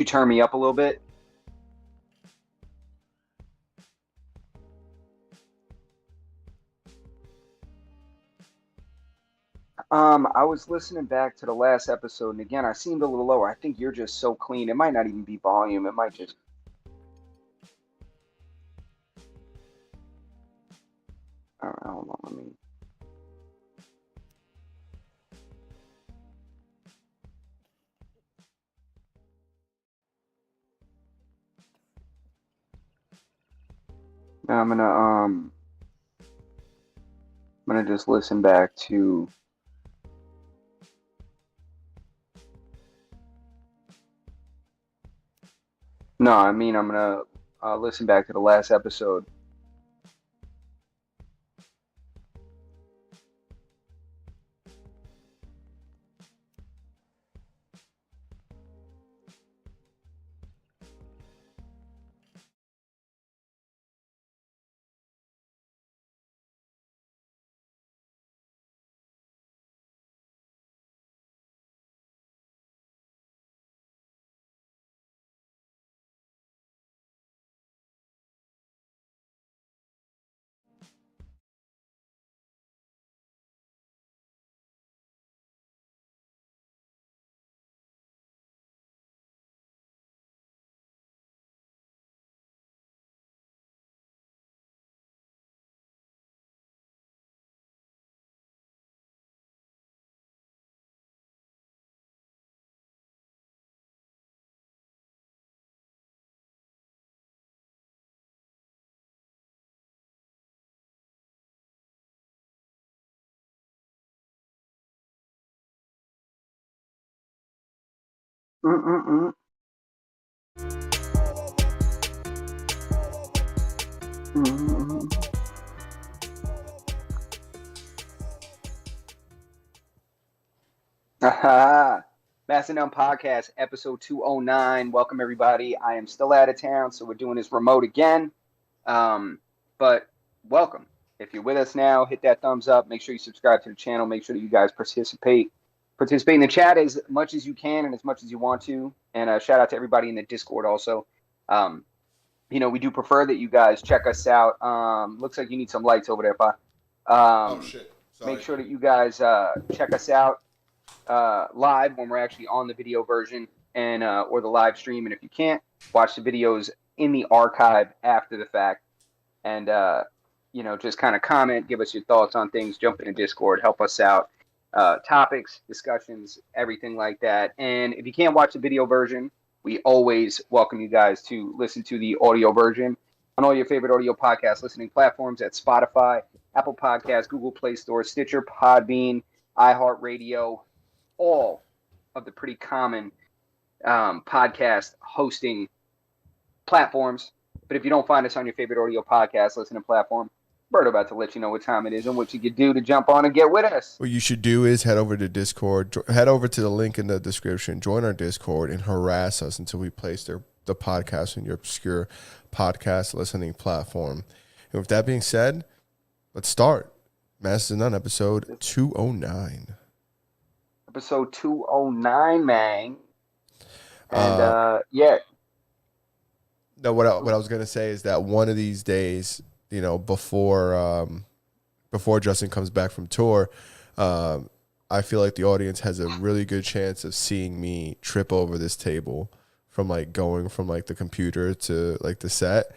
You turn me up a little bit. I was listening back to the last episode, and again, I seemed a little lower. I think you're just so clean. It might not even be volume. It might just. All right, hold on. Let me. Now I'm gonna just listen back to. No, I mean I'm gonna listen back to the last episode. Mm-mm-mm. Mm-mm. Aha. Macedon Podcast, episode 209. Welcome, everybody. I am still out of town, so we're doing this remote again. But welcome. If you're with us now, hit that thumbs up. Make sure you subscribe to the channel. Make sure that you guys participate in the chat as much as you can and as much as you want to. And shout out to everybody in the Discord also. We do prefer that you guys check us out. Looks like you need some lights over there, Pa. Oh shit! Sorry. Make sure that you guys check us out live when we're actually on the video version and or the live stream. And if you can't, watch the videos in the archive after the fact. And just kind of comment, give us your thoughts on things, jump in the Discord, help us out. Topics, discussions, everything like that. And if you can't watch the video version, we always welcome you guys to listen to the audio version on all your favorite audio podcast listening platforms at Spotify, Apple Podcasts, Google Play Store, Stitcher, Podbean, iHeartRadio, all of the pretty common podcast hosting platforms. But if you don't find us on your favorite audio podcast listening platform, Bert about to let you know what time it is and what you could do to jump on and get with us. What you should do is head over to Discord, head over to the link in the description, join our Discord, and harass us until we place the podcast in your obscure podcast listening platform. And with that being said, let's start. Masters of None, episode 209. Episode 209, man. And yeah. No, what I was gonna say is that one of these days, before Justin comes back from tour, I feel like the audience has a really good chance of seeing me trip over this table from going from the computer to the set.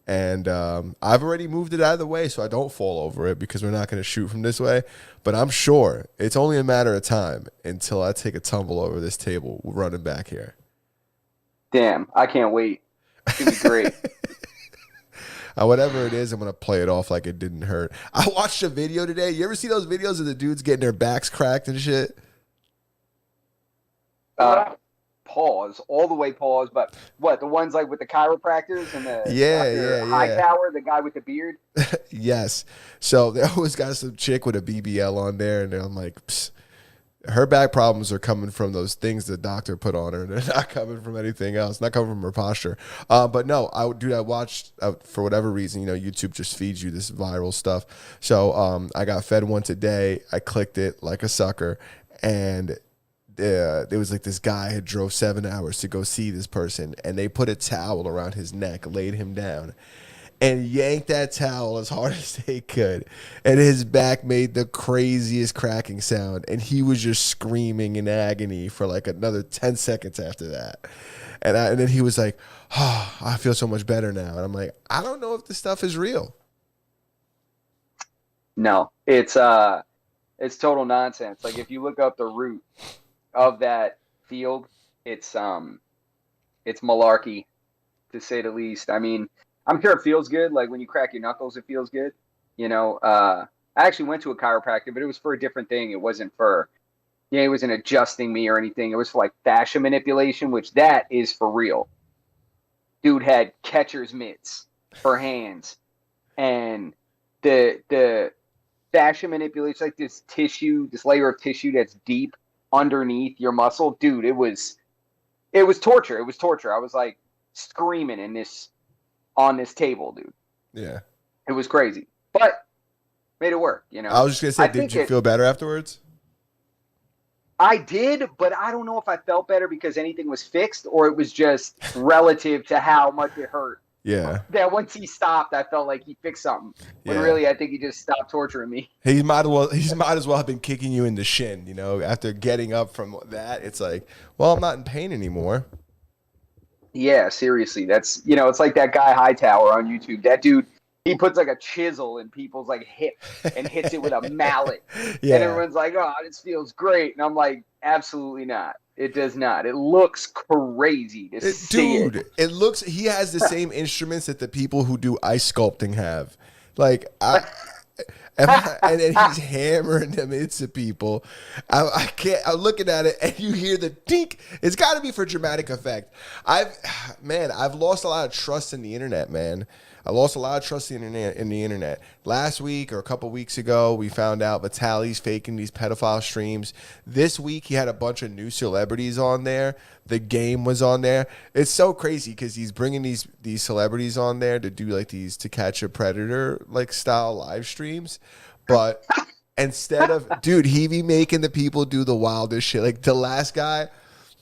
And I've already moved it out of the way so I don't fall over it because we're not going to shoot from this way. But I'm sure it's only a matter of time until I take a tumble over this table running back here. Damn, I can't wait. It's going to be great. Whatever it is, I'm going to play it off like it didn't hurt. I watched a video today. You ever see those videos of the dudes getting their backs cracked and shit? Pause, all the way pause. But what, the ones with the chiropractors and the Hightower, the guy with the beard? Yes. So they always got some chick with a BBL on there, and I'm like, psst. Her back problems are coming from those things the doctor put on her. They're not coming from anything else, not coming from her posture. But no, I watched, for whatever reason, YouTube just feeds you this viral stuff. So I got fed one today. I clicked it like a sucker. And there was like this guy had drove 7 hours to go see this person, and they put a towel around his neck, laid him down, and yanked that towel as hard as they could, and his back made the craziest cracking sound, and he was just screaming in agony for like another 10 seconds after that. And then he was like, "Oh, I feel so much better now." And I'm like, I don't know if this stuff is real. No, it's total nonsense. Like if you look up the root of that field, it's malarkey, to say the least. I mean, I'm sure it feels good. Like when you crack your knuckles, it feels good. I actually went to a chiropractor, but it was for a different thing. It wasn't for, it wasn't adjusting me or anything. It was for like fascia manipulation, which that is for real. Dude had catcher's mitts for hands, and the fascia manipulation, like this tissue, this layer of tissue that's deep underneath your muscle. Dude, it was torture. It was torture. I was like screaming on this table, dude. Yeah. It was crazy, but made it work. I was just gonna say, did you feel better afterwards? I did, but I don't know if I felt better because anything was fixed or it was just relative to how much it hurt. Yeah. That once he stopped, I felt like he fixed something. When really, I think he just stopped torturing me. He might as well have been kicking you in the shin. After getting up from that, it's like, well, I'm not in pain anymore. Yeah, seriously, that's it's like that guy Hightower on YouTube. That dude, he puts like a chisel in people's like hip and hits it with a mallet. Yeah. And everyone's like, "Oh, this feels great," and I'm like, absolutely not. It does not. It looks crazy to see it. Dude, it looks. He has the same instruments that the people who do ice sculpting have. Like, and then he's hammering them into people. I can't. I'm looking at it, and you hear the dink. It's got to be for dramatic effect. I've lost a lot of trust in the internet, man. I lost a lot of trust in the internet. Last week or a couple weeks ago, we found out Vitaly's faking these pedophile streams. This week, he had a bunch of new celebrities on there. The Game was on there. It's so crazy because he's bringing these celebrities on there to do like these To Catch a Predator like style live streams. But instead of, dude, he be making the people do the wildest shit. Like the last guy.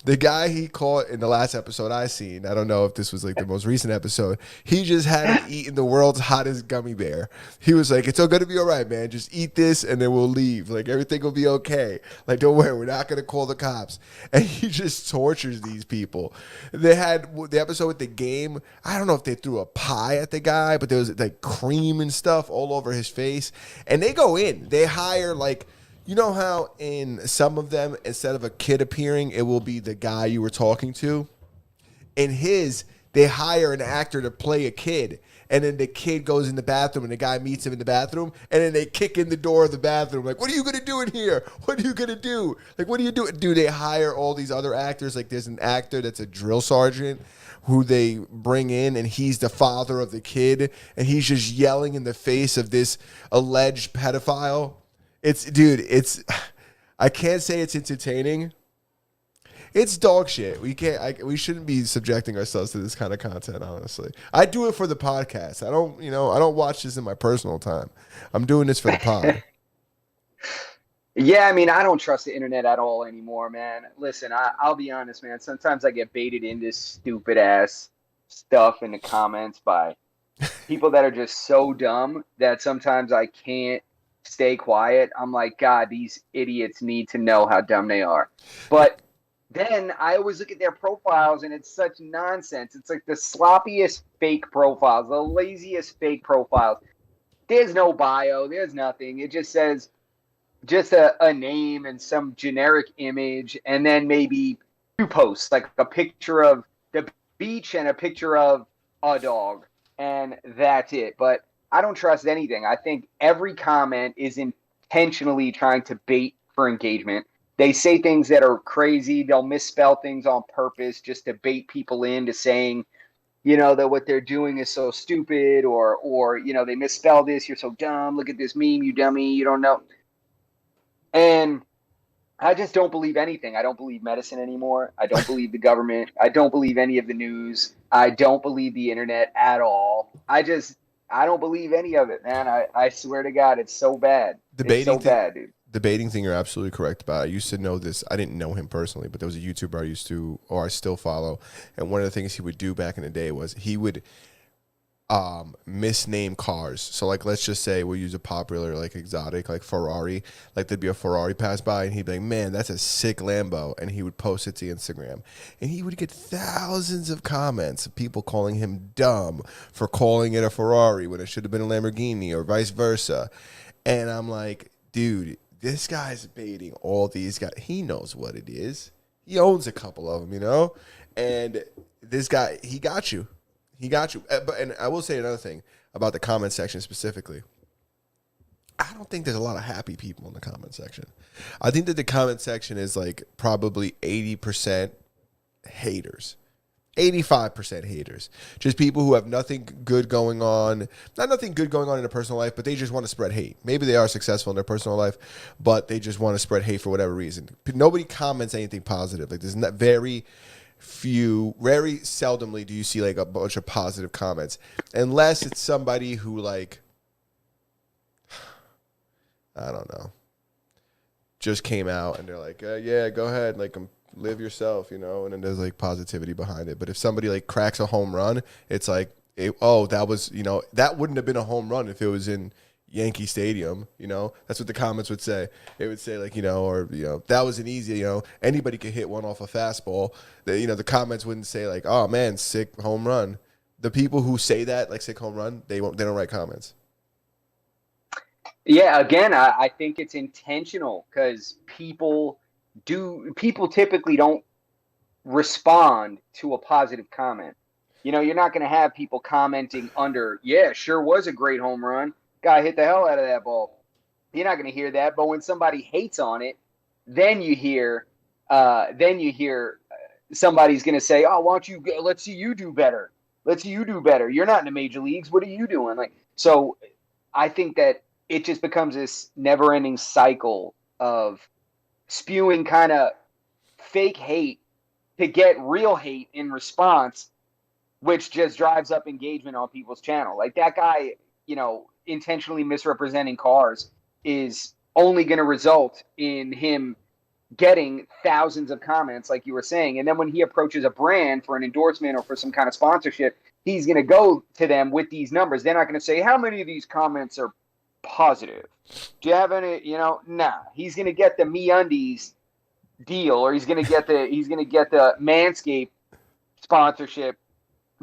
The guy he caught in the last episode I seen, I don't know if this was like the most recent episode, he just had him eating the world's hottest gummy bear. He was like, "It's all going to be all right, man. Just eat this and then we'll leave. Like everything will be okay. Like don't worry, we're not going to call the cops." And he just tortures these people. They had the episode with The Game. I don't know if they threw a pie at the guy, but there was like cream and stuff all over his face. And they go in. They hire like, you know how in some of them, instead of a kid appearing, it will be the guy you were talking to? In his, they hire an actor to play a kid. And then the kid goes in the bathroom and the guy meets him in the bathroom. And then they kick in the door of the bathroom. Like, "What are you going to do in here? What are you going to do? Like, what are you doing?" Dude, they hire all these other actors. Like, there's an actor that's a drill sergeant who they bring in, and he's the father of the kid. And he's just yelling in the face of this alleged pedophile. I can't say it's entertaining. It's dog shit. We shouldn't be subjecting ourselves to this kind of content, honestly. I do it for the podcast. I don't watch this in my personal time. I'm doing this for the pod. Yeah, I mean, I don't trust the internet at all anymore, man. Listen, I'll be honest, man. Sometimes I get baited into stupid ass stuff in the comments by people that are just so dumb that sometimes I can't stay quiet. I'm like, God, these idiots need to know how dumb they are. But then I always look at their profiles and it's such nonsense. It's like the sloppiest fake profiles, the laziest fake profiles. There's no bio, there's nothing. It just says just a name and some generic image, and then maybe 2 posts, like a picture of the beach and a picture of a dog, and that's it. But I don't trust anything. I think every comment is intentionally trying to bait for engagement. They say things that are crazy. They'll misspell things on purpose just to bait people into saying, that what they're doing is so stupid, or they misspell this. "You're so dumb. Look at this meme, you dummy. You don't know." And I just don't believe anything. I don't believe medicine anymore. I don't believe the government. I don't believe any of the news. I don't believe the internet at all. I don't believe any of it, man. I swear to God, it's so bad. It's so bad, dude. the baiting thing you're absolutely correct about. I used to know this. I didn't know him personally, but there was a YouTuber I used to, or I still follow. And one of the things he would do back in the day was he would misname cars. So like, let's just say we'll use a popular like exotic like Ferrari. Like there'd be a Ferrari pass by, and he'd be like, "Man, that's a sick Lambo," and he would post it to Instagram, and he would get thousands of comments of people calling him dumb for calling it a Ferrari when it should have been a Lamborghini or vice versa. And I'm like, dude, this guy's baiting all these guys. He knows what it is. He owns a couple of them, you know? And this guy, he got you. He got you. And I will say another thing about the comment section specifically. I don't think there's a lot of happy people in the comment section. I think that the comment section is like probably 80% haters. 85% haters. Just people who have nothing good going on. Not nothing good going on in their personal life, but they just want to spread hate. Maybe they are successful in their personal life, but they just want to spread hate for whatever reason. Nobody comments anything positive. Like there's not very seldomly do you see like a bunch of positive comments. Unless it's somebody who like, I don't know, just came out and they're like, yeah, go ahead. Like, live yourself, you know, and then there's like positivity behind it. But if somebody like cracks a home run, it's like, that was, you know, that wouldn't have been a home run if it was in Yankee Stadium, you know. That's what the comments would say. It would say like, you know, or, you know, that was an easy, you know, anybody could hit one off a fastball. You know, the comments wouldn't say like, oh man, sick home run. The people who say that, like sick home run, they don't write comments. Yeah, again, I think it's intentional because people typically don't respond to a positive comment. You know, you're not going to have people commenting under, yeah, sure was a great home run. Guy hit the hell out of that ball. You're not going to hear that. But when somebody hates on it, then you hear somebody's going to say, oh, why don't you, let's see you do better. Let's see you do better. You're not in the major leagues. What are you doing? Like, so I think that it just becomes this never-ending cycle of spewing kind of fake hate to get real hate in response, which just drives up engagement on people's channel. Like that guy, you know, intentionally misrepresenting cars is only going to result in him getting thousands of comments, like you were saying. And then when he approaches a brand for an endorsement or for some kind of sponsorship, he's going to go to them with these numbers. They're not going to say, how many of these comments are positive? Do you have any, you know? Nah. He's going to get the MeUndies deal, or he's going to get the Manscaped sponsorship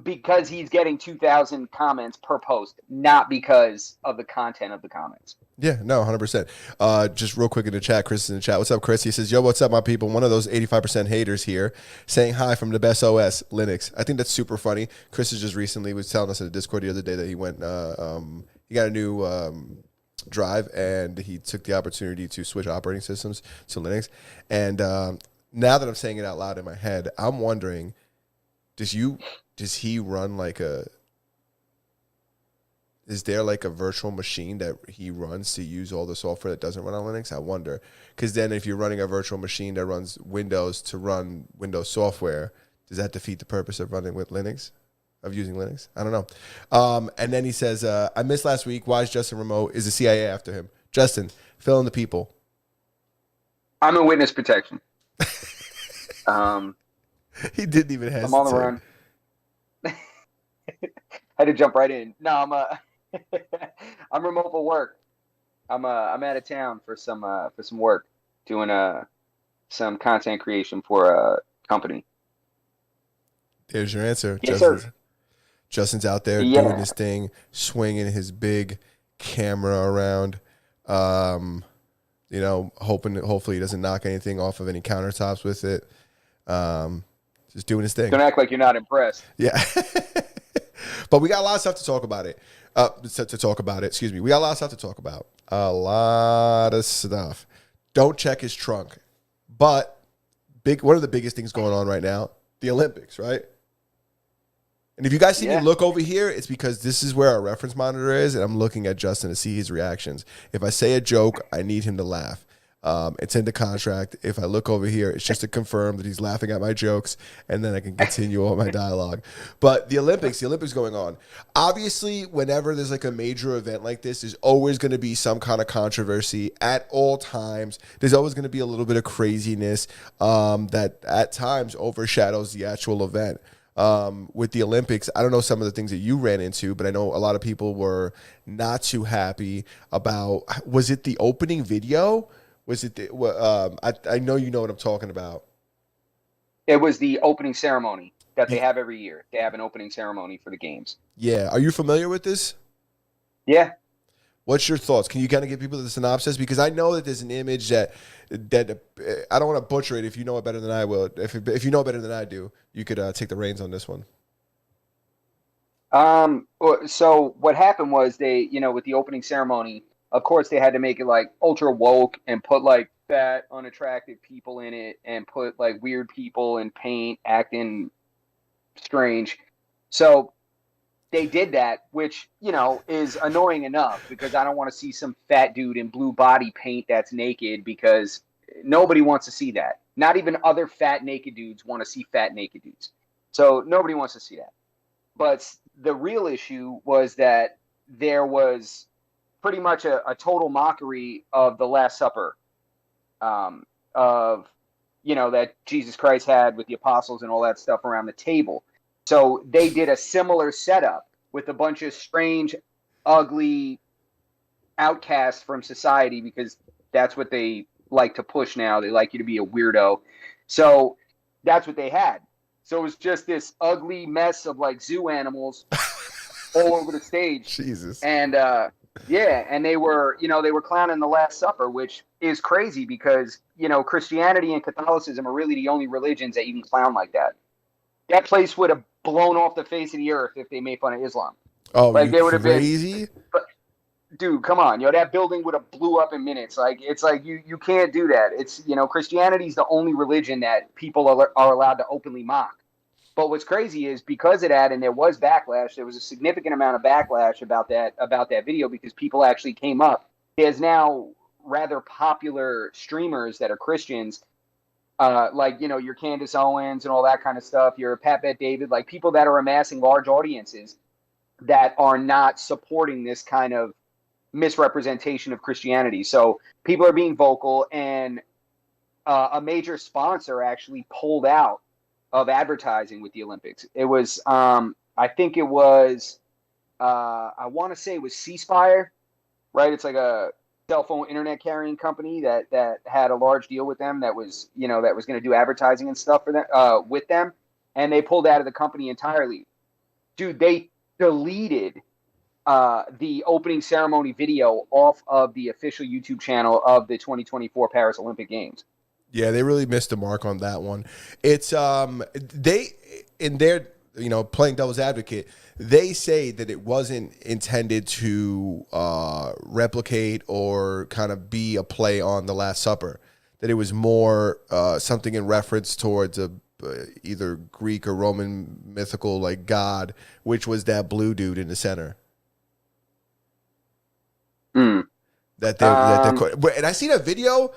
because he's getting 2,000 comments per post, not because of the content of the comments. Yeah, no, 100%. Just real quick in the chat, Chris is in the chat. What's up, Chris? He says, yo, what's up, my people? One of those 85% haters here saying hi from the best OS, Linux. I think that's super funny. Chris is just recently was telling us in the Discord the other day that he went, he got a new drive, and he took the opportunity to switch operating systems to Linux. And now that I'm saying it out loud in my head, I'm wondering, does he run like is there like a virtual machine that he runs to use all the software that doesn't run on Linux? I wonder. Because then if you're running a virtual machine that runs Windows to run Windows software, does that defeat the purpose of running with Linux, of using Linux? I don't know. And then he says, I missed last week. Why is Justin remote? Is the CIA after him? Justin, fill in the people. I'm in witness protection. He didn't even hesitate. I'm on the run. I had to jump right in. No, I'm remote for work. I'm out of town for some work, doing some content creation for a company. There's your answer. Yes, sir. Justin's out there doing his thing, swinging his big camera around. You know, hopefully he doesn't knock anything off of any countertops with it. Just doing his thing. Don't act like you're not impressed. Yeah. But we got a lot of stuff to talk about it. Excuse me. We got a lot of stuff to talk about. A lot of stuff. Don't check his trunk. But one of the biggest things going on right now, the Olympics, right? And if you guys see me look over here, it's because this is where our reference monitor is, and I'm looking at Justin to see his reactions. If I say a joke, I need him to laugh. It's in the contract. If I look over here, it's just to confirm that he's laughing at my jokes, and then I can continue all my dialogue. But the Olympics going on. Obviously, whenever there's like a major event like this, there's always going to be some kind of controversy at all times. There's always going to be a little bit of craziness that at times overshadows the actual event. With the Olympics, I don't know some of the things that you ran into, but I know a lot of people were not too happy about, was it the opening video? Was it I know you know what I'm talking about. It was the opening ceremony that they have every year. They have an opening ceremony for the games. Yeah. Are you familiar with this? Yeah. What's your thoughts? Can you kind of give people the synopsis? Because I know that there's an image that I don't want to butcher it. If you know it better than I will, if you know it better than I do, you could take the reins on this one. So what happened was they, with the opening ceremony, of course they had to make it like ultra woke and put like fat, unattractive people in it and put like weird people in paint acting strange. So they did that, which, is annoying enough because I don't want to see some fat dude in blue body paint that's naked because nobody wants to see that. Not even other fat naked dudes want to see fat naked dudes. So nobody wants to see that. But the real issue was that there was pretty much a total mockery of the Last Supper, that Jesus Christ had with the apostles and all that stuff around the table. So they did a similar setup with a bunch of strange, ugly outcasts from society because that's what they like to push now. They like you to be a weirdo. So that's what they had. So it was just this ugly mess of like zoo animals all over the stage. Jesus. And and they were clowning the Last Supper, which is crazy because, Christianity and Catholicism are really the only religions that you can clown like that. That place would have blown off the face of the earth if they made fun of Islam. Oh, like they would have been crazy. Dude, come on, that building would have blew up in minutes. Like it's like you can't do that. It's Christianity is the only religion that people are allowed to openly mock. But what's crazy is because of that, and there was backlash. There was a significant amount of backlash about that video because people actually came up. There's now rather popular streamers that are Christians, like your Candace Owens and all that kind of stuff. Your Pat Bet David, like people that are amassing large audiences that are not supporting this kind of misrepresentation of Christianity. So people are being vocal, and a major sponsor actually pulled out of advertising with the Olympics. It was, I think it was, I want to say it was C-Spire, right? It's like a cell phone internet carrying company that had a large deal with them that was going to do advertising and stuff for them, with them. And they pulled out of the company entirely. Dude, they deleted the opening ceremony video off of the official YouTube channel of the 2024 Paris Olympic Games. Yeah, they really missed the mark on that one. It's they in their playing devil's advocate, they say that it wasn't intended to replicate or kind of be a play on the Last Supper. That it was more something in reference towards either Greek or Roman mythical like god, which was that blue dude in the center. That and I seen a video.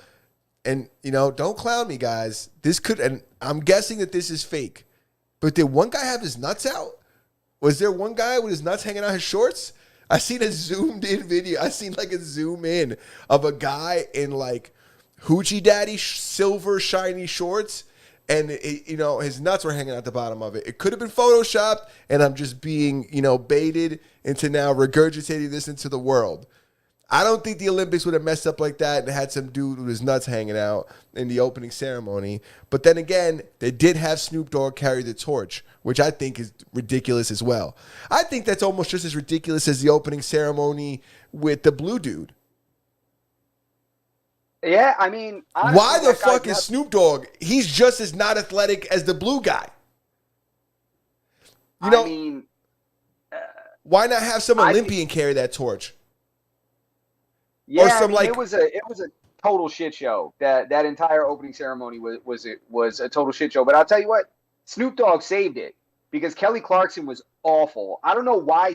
And, don't clown me, guys. And I'm guessing that this is fake. But did one guy have his nuts out? Was there one guy with his nuts hanging out his shorts? I seen a zoomed in video. I seen like a zoom in of a guy in like Hoochie Daddy silver shiny shorts. And, his nuts were hanging out the bottom of it. It could have been Photoshopped. And I'm just being, baited into now regurgitating this into the world. I don't think the Olympics would have messed up like that and had some dude with his nuts hanging out in the opening ceremony. But then again, they did have Snoop Dogg carry the torch, which I think is ridiculous as well. I think that's almost just as ridiculous as the opening ceremony with the blue dude. Yeah, I mean, honestly, why the fuck is Snoop Dogg? He's just as not athletic as the blue guy. I mean, why not have some Olympian carry that torch? Yeah, it was a total shit show. That entire opening ceremony was a total shit show. But I'll tell you what, Snoop Dogg saved it because Kelly Clarkson was awful. I don't know why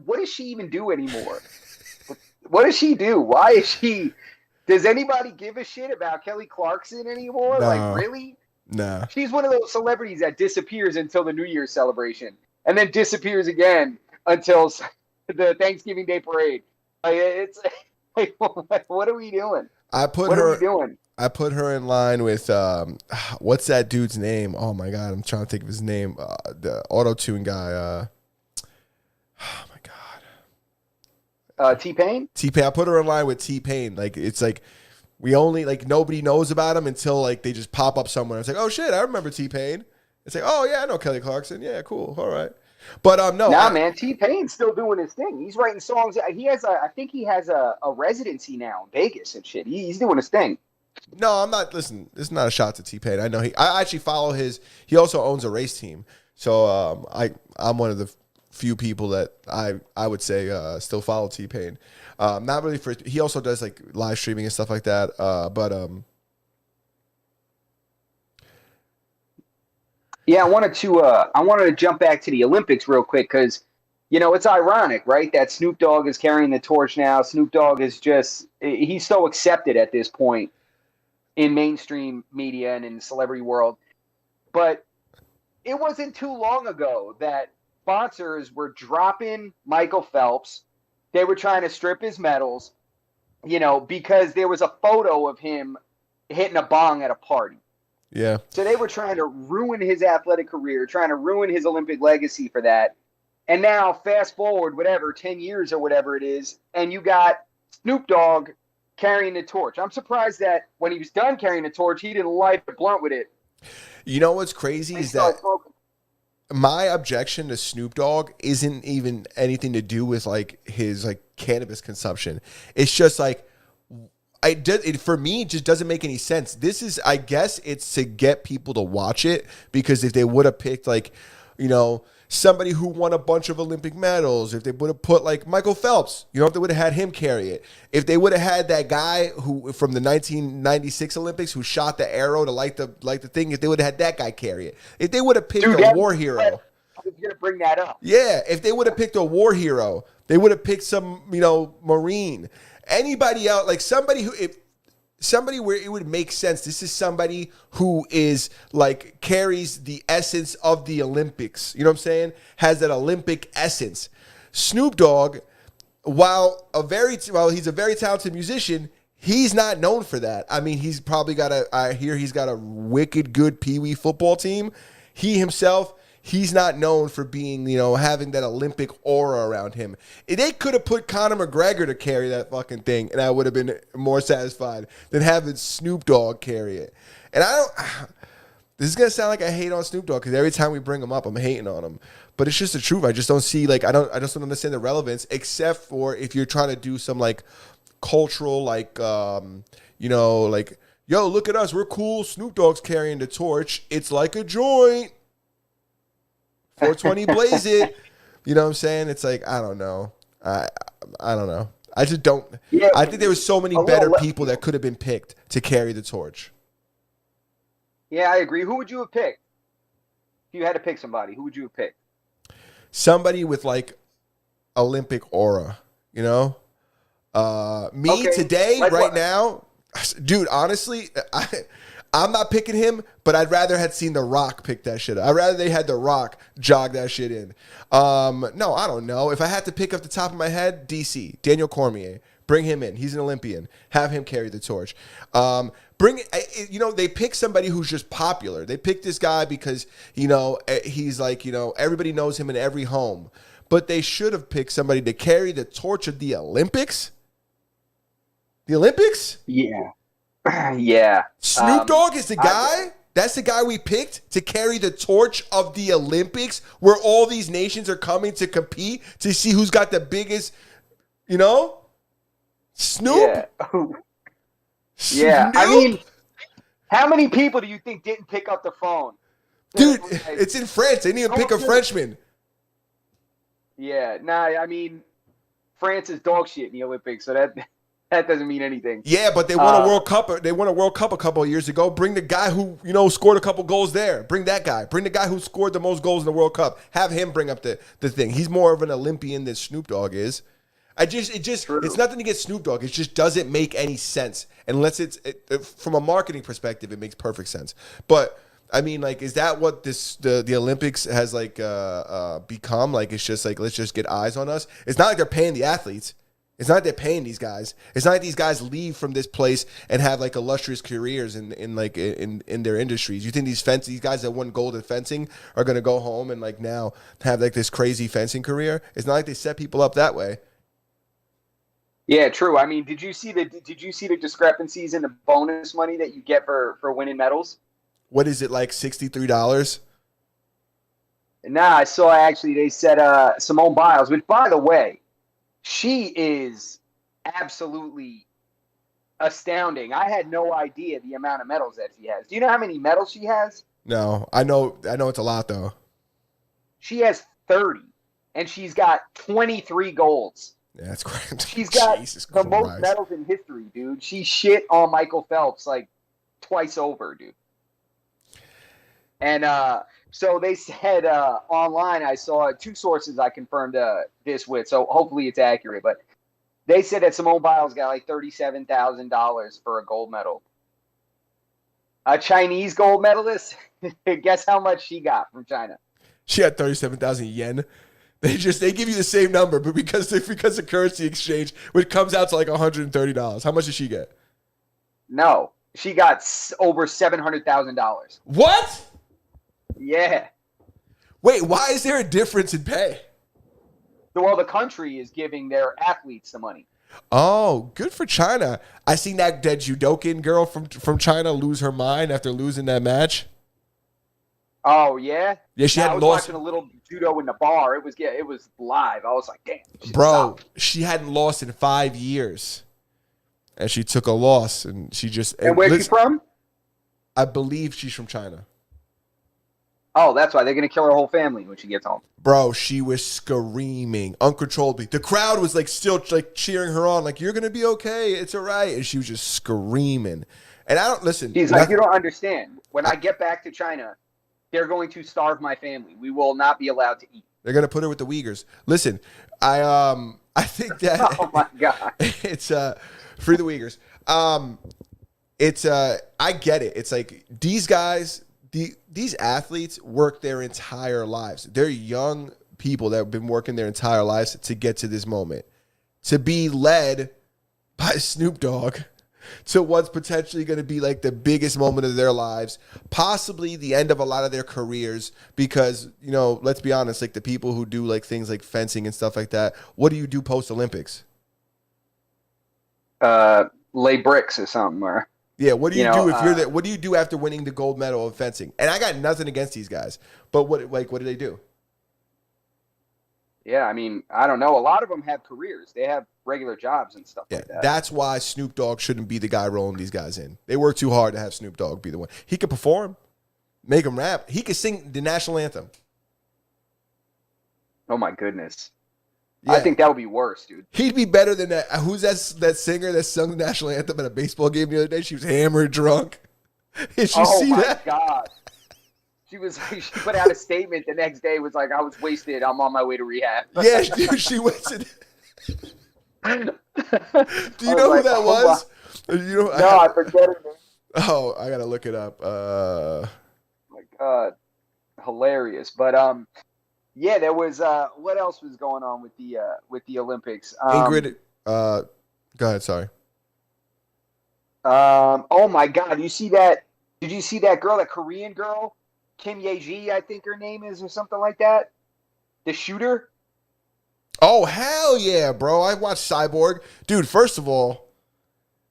what does she even do anymore? What does she do? Why is she Does anybody give a shit about Kelly Clarkson anymore? Like, No, really? nah. She's one of those celebrities that disappears until the New Year's celebration and then disappears again until the Thanksgiving Day parade. Like, it's like, what are we doing? I put What are we her. doing? I put her in line with what's that dude's name? Oh my god, I'm trying to think of his name. The auto tune guy. Oh my god, T-Pain? T-Pain. I put her in line with T-Pain. Like it's like we only like nobody knows about him until like they just pop up somewhere. It's like, oh shit, I remember T-Pain. It's like, oh yeah, I know Kelly Clarkson. Yeah, cool, all right. But no, Nah, man, T-Pain's still doing his thing. He's writing songs. I think he has a residency now in Vegas and shit. He's doing his thing. no, I'm not. Listen, this is not a shot to T-Pain. I know I actually follow his. He also owns a race team, so I'm one of the few people that I would say still follow T-Pain. Not really for. He also does like live streaming and stuff like that. But Yeah, I wanted to jump back to the Olympics real quick because, it's ironic, right? That Snoop Dogg is carrying the torch now. Snoop Dogg is he's so accepted at this point in mainstream media and in the celebrity world. But it wasn't too long ago that sponsors were dropping Michael Phelps. They were trying to strip his medals, because there was a photo of him hitting a bong at a party. yeah, So they were trying to ruin his athletic career, trying to ruin his Olympic legacy for that. And now, fast forward, 10 years or whatever it is, and you got Snoop Dogg carrying the torch. I'm surprised that when he was done carrying the torch, he didn't light a blunt with it. you know what's crazy is that my objection to Snoop Dogg isn't even anything to do with like his like cannabis consumption. It's just like for me, it just doesn't make any sense. This is, I guess, it's to get people to watch it because if they would have picked like, somebody who won a bunch of Olympic medals, if they would have put like Michael Phelps, if they would have had him carry it, if they would have had that guy who from the 1996 Olympics who shot the arrow to light the thing, if they would have had that guy carry it, if they would have picked a war hero. I was going to bring that up. Yeah, if they would have picked a war hero, they would have picked some, Marine. Anybody out, like somebody where it would make sense. This is somebody who is like carries the essence of the Olympics. You know what I'm saying? Has that Olympic essence. Snoop Dogg, while he's a very talented musician, he's not known for that. I mean, he's probably I hear he's got a wicked good Pee-wee football team. He himself, he's not known for being, having that Olympic aura around him. They could have put Conor McGregor to carry that fucking thing, and I would have been more satisfied than having Snoop Dogg carry it. And this is going to sound like I hate on Snoop Dogg because every time we bring him up, I'm hating on him. But it's just the truth. I just don't see, I just don't understand the relevance, except for if you're trying to do some, cultural, like, yo, look at us. We're cool. Snoop Dogg's carrying the torch. It's like a joint. 420 blaze it. You know what I'm saying? It's like, I don't know. I don't know. I just don't. Yeah, I think there was so many better people that could have been picked to carry the torch. Yeah, I agree. Who would you have picked? If you had to pick somebody, who would you have picked? Somebody with Olympic aura, Me Okay, today, like right what? now, dude, honestly, I'm not picking him, but I'd rather had seen The Rock pick that shit up. I'd rather they had The Rock jog that shit in. No, I don't know. If I had to pick off the top of my head, DC, Daniel Cormier. Bring him in. He's an Olympian. Have him carry the torch. They pick somebody who's just popular. They pick this guy because, he's everybody knows him in every home. But they should have picked somebody to carry the torch of the Olympics. The Olympics? Yeah. Yeah. Snoop Dogg is the guy? That's the guy we picked to carry the torch of the Olympics where all these nations are coming to compete to see who's got the biggest, Snoop? Yeah. Yeah. Snoop? I mean, how many people do you think didn't pick up the phone? Dude, it's in France. They need to pick a Frenchman. Yeah. Nah, I mean, France is dog shit in the Olympics, so that doesn't mean anything. Yeah, but they won a World Cup. They won a World Cup a couple of years ago. Bring the guy who scored a couple goals there. Bring that guy. Bring the guy who scored the most goals in the World Cup. Have him bring up the thing. He's more of an Olympian than Snoop Dogg is. True. It's nothing against Snoop Dogg. It just doesn't make any sense unless from a marketing perspective, it makes perfect sense. But I mean, like, is that what the Olympics has like become? Like, it's just like, let's just get eyes on us. It's not like they're paying the athletes. It's not like they're paying these guys. It's not like these guys leave from this place and have like illustrious careers in their industries. You think these guys that won gold in fencing are gonna go home and like now have like this crazy fencing career? It's not like they set people up that way. Yeah, true. I mean, did you see the discrepancies in the bonus money that you get for winning medals? What is it, like $63? Nah, I saw actually they said Simone Biles, which by the way, she is absolutely astounding. I had no idea the amount of medals that she has. Do you know how many medals she has? No, I know it's a lot though. She has 30, and she's got 23 golds. Yeah, that's great. She's got Jesus the Christ. most medals in history, dude. She shit on Michael Phelps like twice over, dude. And so they said online, I saw two sources I confirmed this with, so hopefully it's accurate. But they said that Simone Biles got like $37,000 for a gold medal. A Chinese gold medalist, guess how much she got from China? She had 37,000 yen. They give you the same number, but because of currency exchange, which comes out to like $130. How much did she get? No, she got over $700,000. What? Yeah. Wait, why is there a difference in pay? Well, the country is giving their athletes the money. Oh, good for China. I seen that judokan girl from China lose her mind after losing that match. Oh yeah. Yeah, she I had was lost. watching a little judo in the bar. It was live. I was like, damn, Bro, stop. she hadn't lost in 5 years, and she took a loss, and she just. And where's she from? I believe she's from China. Oh, that's why they're gonna kill her whole family when she gets home. Bro, she was screaming uncontrollably. The crowd was like still like cheering her on, like, you're gonna be okay, it's all right, and she was just screaming. And I don't listen. She's like, you don't understand. When I get back to China, they're going to starve my family. We will not be allowed to eat. They're gonna put her with the Uyghurs. Listen, I think that Oh my god, it's free the Uyghurs. It's I get it. It's like these guys. These athletes work their entire lives. They're young people that have been working their entire lives to get to this moment. To be led by Snoop Dogg to what's potentially going to be like the biggest moment of their lives, possibly the end of a lot of their careers, because, you know, let's be honest, like the people who do like things like fencing and stuff like that, what do you do post-Olympics? lay bricks or something, or Yeah, what do you, you do know, if you're the, what do you do after winning the gold medal of fencing? And I got nothing against these guys, but what do they do? yeah, I mean, I don't know. A lot of them have careers. They have regular jobs and stuff Yeah, like that. that's why Snoop Dogg shouldn't be the guy rolling these guys in. They work too hard to have Snoop Dogg be the one. He could perform, make them rap. He could sing the national anthem. Oh my goodness. Yeah. I think that would be worse, dude. He'd be better than that. Who's that singer that sung the national anthem at a baseball game the other day? She was hammered drunk. Did you see my that? God. She put out a statement the next day, was like, I was wasted. I'm on my way to rehab. Yeah, dude, she went to. Do you I know was who that like, was? You know, No, I forget it. Oh, I gotta look it up. My God. Hilarious. But yeah, there was what else was going on with the Olympics? Ingrid. Go ahead. Sorry. Oh my God, you see that? Did you see that girl, that Korean girl, Kim Ye-ji, I think her name is, or something like that? The shooter? Oh hell yeah, bro! I watched Cyborg, dude. First of all,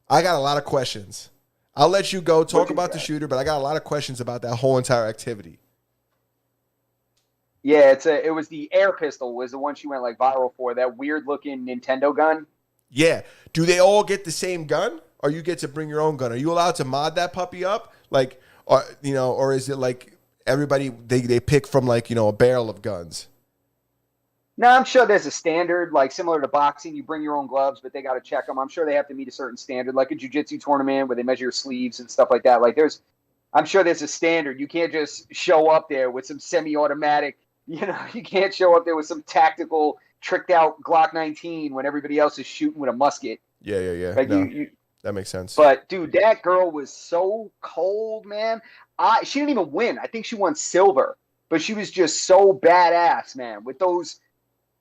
I got a lot of questions. I'll let you go talk about the shooter, but I got a lot of questions about that whole entire activity. Yeah, it was the air pistol was the one she went like viral for, that weird looking Nintendo gun. Yeah. Do they all get the same gun, or you get to bring your own gun? Are you allowed to mod that puppy up, like, or or is it like everybody they pick from like a barrel of guns? No, I'm sure there's a standard, like similar to boxing. You bring your own gloves, but they got to check them. I'm sure they have to meet a certain standard, like a jiu-jitsu tournament where they measure your sleeves and stuff like that. Like I'm sure there's a standard. You can't just show up there with some semi-automatic. You can't show up there with some tactical tricked out Glock 19 when everybody else is shooting with a musket. Yeah. Like No, you that makes sense. But dude, that girl was so cold, man. She didn't even win. I think she won silver, but she was just so badass, man, with those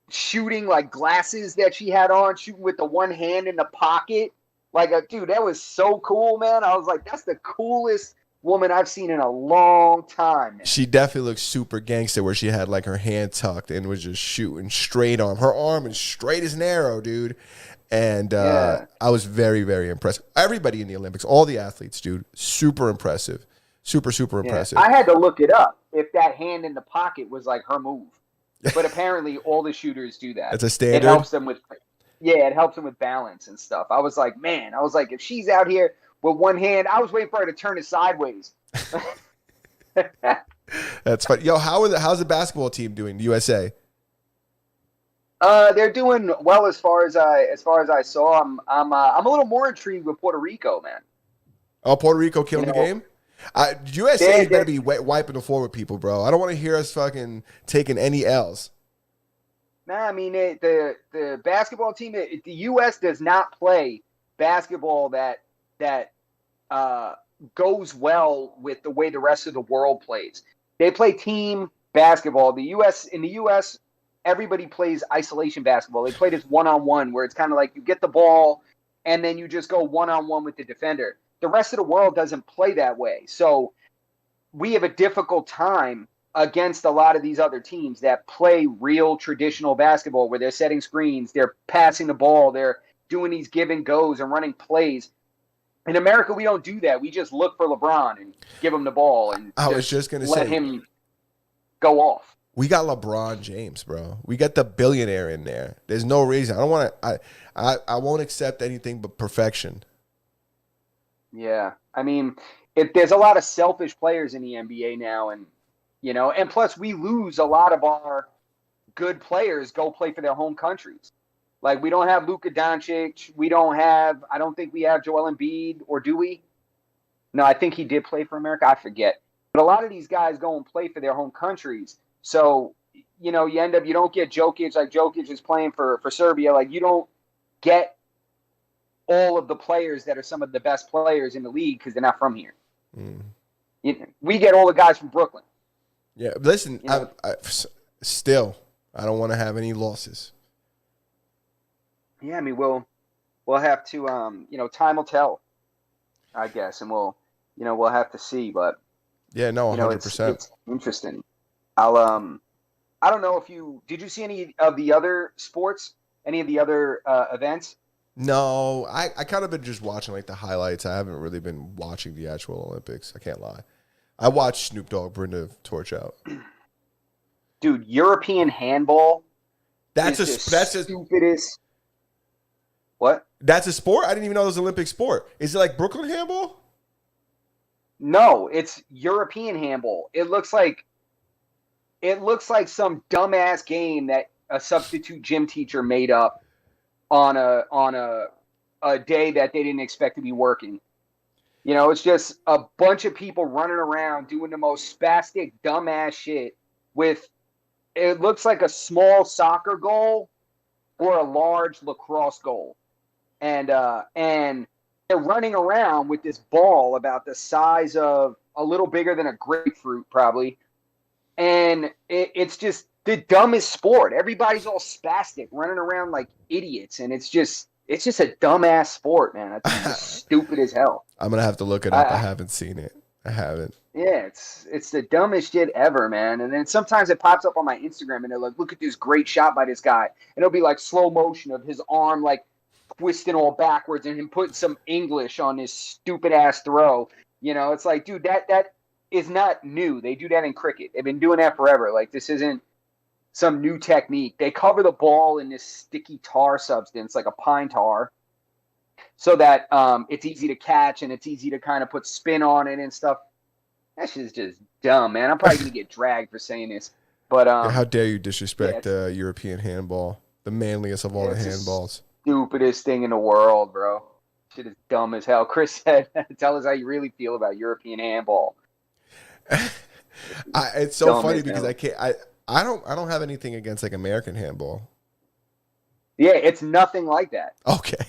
shooting like glasses that she had on, shooting with the one hand in the pocket. Like, dude, that was so cool, man. I was like, that's the coolest woman I've seen in a long time, man. She definitely looked super gangster where she had like her hand tucked and was just shooting straight on. Her arm is straight as an arrow, dude. And Yeah. I was very, very impressed. Everybody in the Olympics, all the athletes, dude, super impressive. Super, super Yeah. impressive. I had to look it up if that hand in the pocket was like her move. But apparently all the shooters do that. It's a standard. It helps them with balance and stuff. I was like, man, if she's out here with one hand, I was waiting for her to turn it sideways. That's funny. Yo, how's the basketball team doing? The USA? They're doing well as far as I saw. I'm a little more intrigued with Puerto Rico, man. Oh, Puerto Rico killing the game? USA is better be wiping the floor with people, bro. I don't want to hear us fucking taking any L's. Nah, I mean, the basketball team, the U.S. does not play basketball that goes well with the way the rest of the world plays. They play team basketball. In the U.S., everybody plays isolation basketball. They play this one-on-one where it's kind of like you get the ball and then you just go one-on-one with the defender. The rest of the world doesn't play that way. So we have a difficult time against a lot of these other teams that play real traditional basketball where they're setting screens, they're passing the ball, they're doing these give and goes and running plays. In America, we don't do that. We just look for LeBron and give him the ball and I was just gonna let say him go off. we got LeBron James, bro. We got the billionaire in there. There's no reason. I don't want to. I won't accept anything but perfection. Yeah, I mean, there's a lot of selfish players in the NBA now, and and plus we lose a lot of our good players go play for their home countries. Like we don't have Luka Doncic, I don't think we have Joel Embiid, or do we? No, I think he did play for America. I forget, but a lot of these guys go and play for their home countries. So you don't get Jokic, like Jokic is playing for Serbia. Like you don't get all of the players that are some of the best players in the league because they're not from here. We get all the guys from Brooklyn. Yeah, listen, still, I don't want to have any losses. Yeah, I mean, we'll have to, time will tell, I guess, and we'll have to see. But yeah, no, 100%. It's interesting. I don't know if did you see any of the other sports, any of the other events? No, I kind of been just watching like the highlights. I haven't really been watching the actual Olympics. I can't lie. I watched Snoop Dogg bring the torch out. Dude, European handball. That's the stupidest. What? That's a sport? I didn't even know it was an Olympic sport. Is it like Brooklyn handball? No, it's European handball. It looks like some dumbass game that a substitute gym teacher made up on a day that they didn't expect to be working. It's just a bunch of people running around doing the most spastic, dumbass shit with, it looks like a small soccer goal or a large lacrosse goal. And they're running around with this ball about the size of a little bigger than a grapefruit, probably. And it's just the dumbest sport. Everybody's all spastic, running around like idiots. And it's just a dumbass sport, man. I think it's stupid as hell. I'm going to have to look it up. I haven't seen it. I haven't. Yeah, it's the dumbest shit ever, man. And then sometimes it pops up on my Instagram and they're like, look at this great shot by this guy. And it'll be like slow motion of his arm like twisting all backwards and him putting some English on his stupid ass throw. It's like, dude, that is not new. They do that in cricket. They've been doing that forever. Like, this isn't some new technique. They cover the ball in this sticky tar substance, like a pine tar, so that it's easy to catch and it's easy to kind of put spin on it and stuff. That shit is just dumb, man. I'm probably going to get dragged for saying this. But how dare you disrespect European handball, the manliest of all the handballs. Stupidest thing in the world, bro. Shit is dumb as hell. Chris said, tell us how you really feel about European handball. It's so funny because I don't have anything against like American handball. Yeah, it's nothing like that. Okay.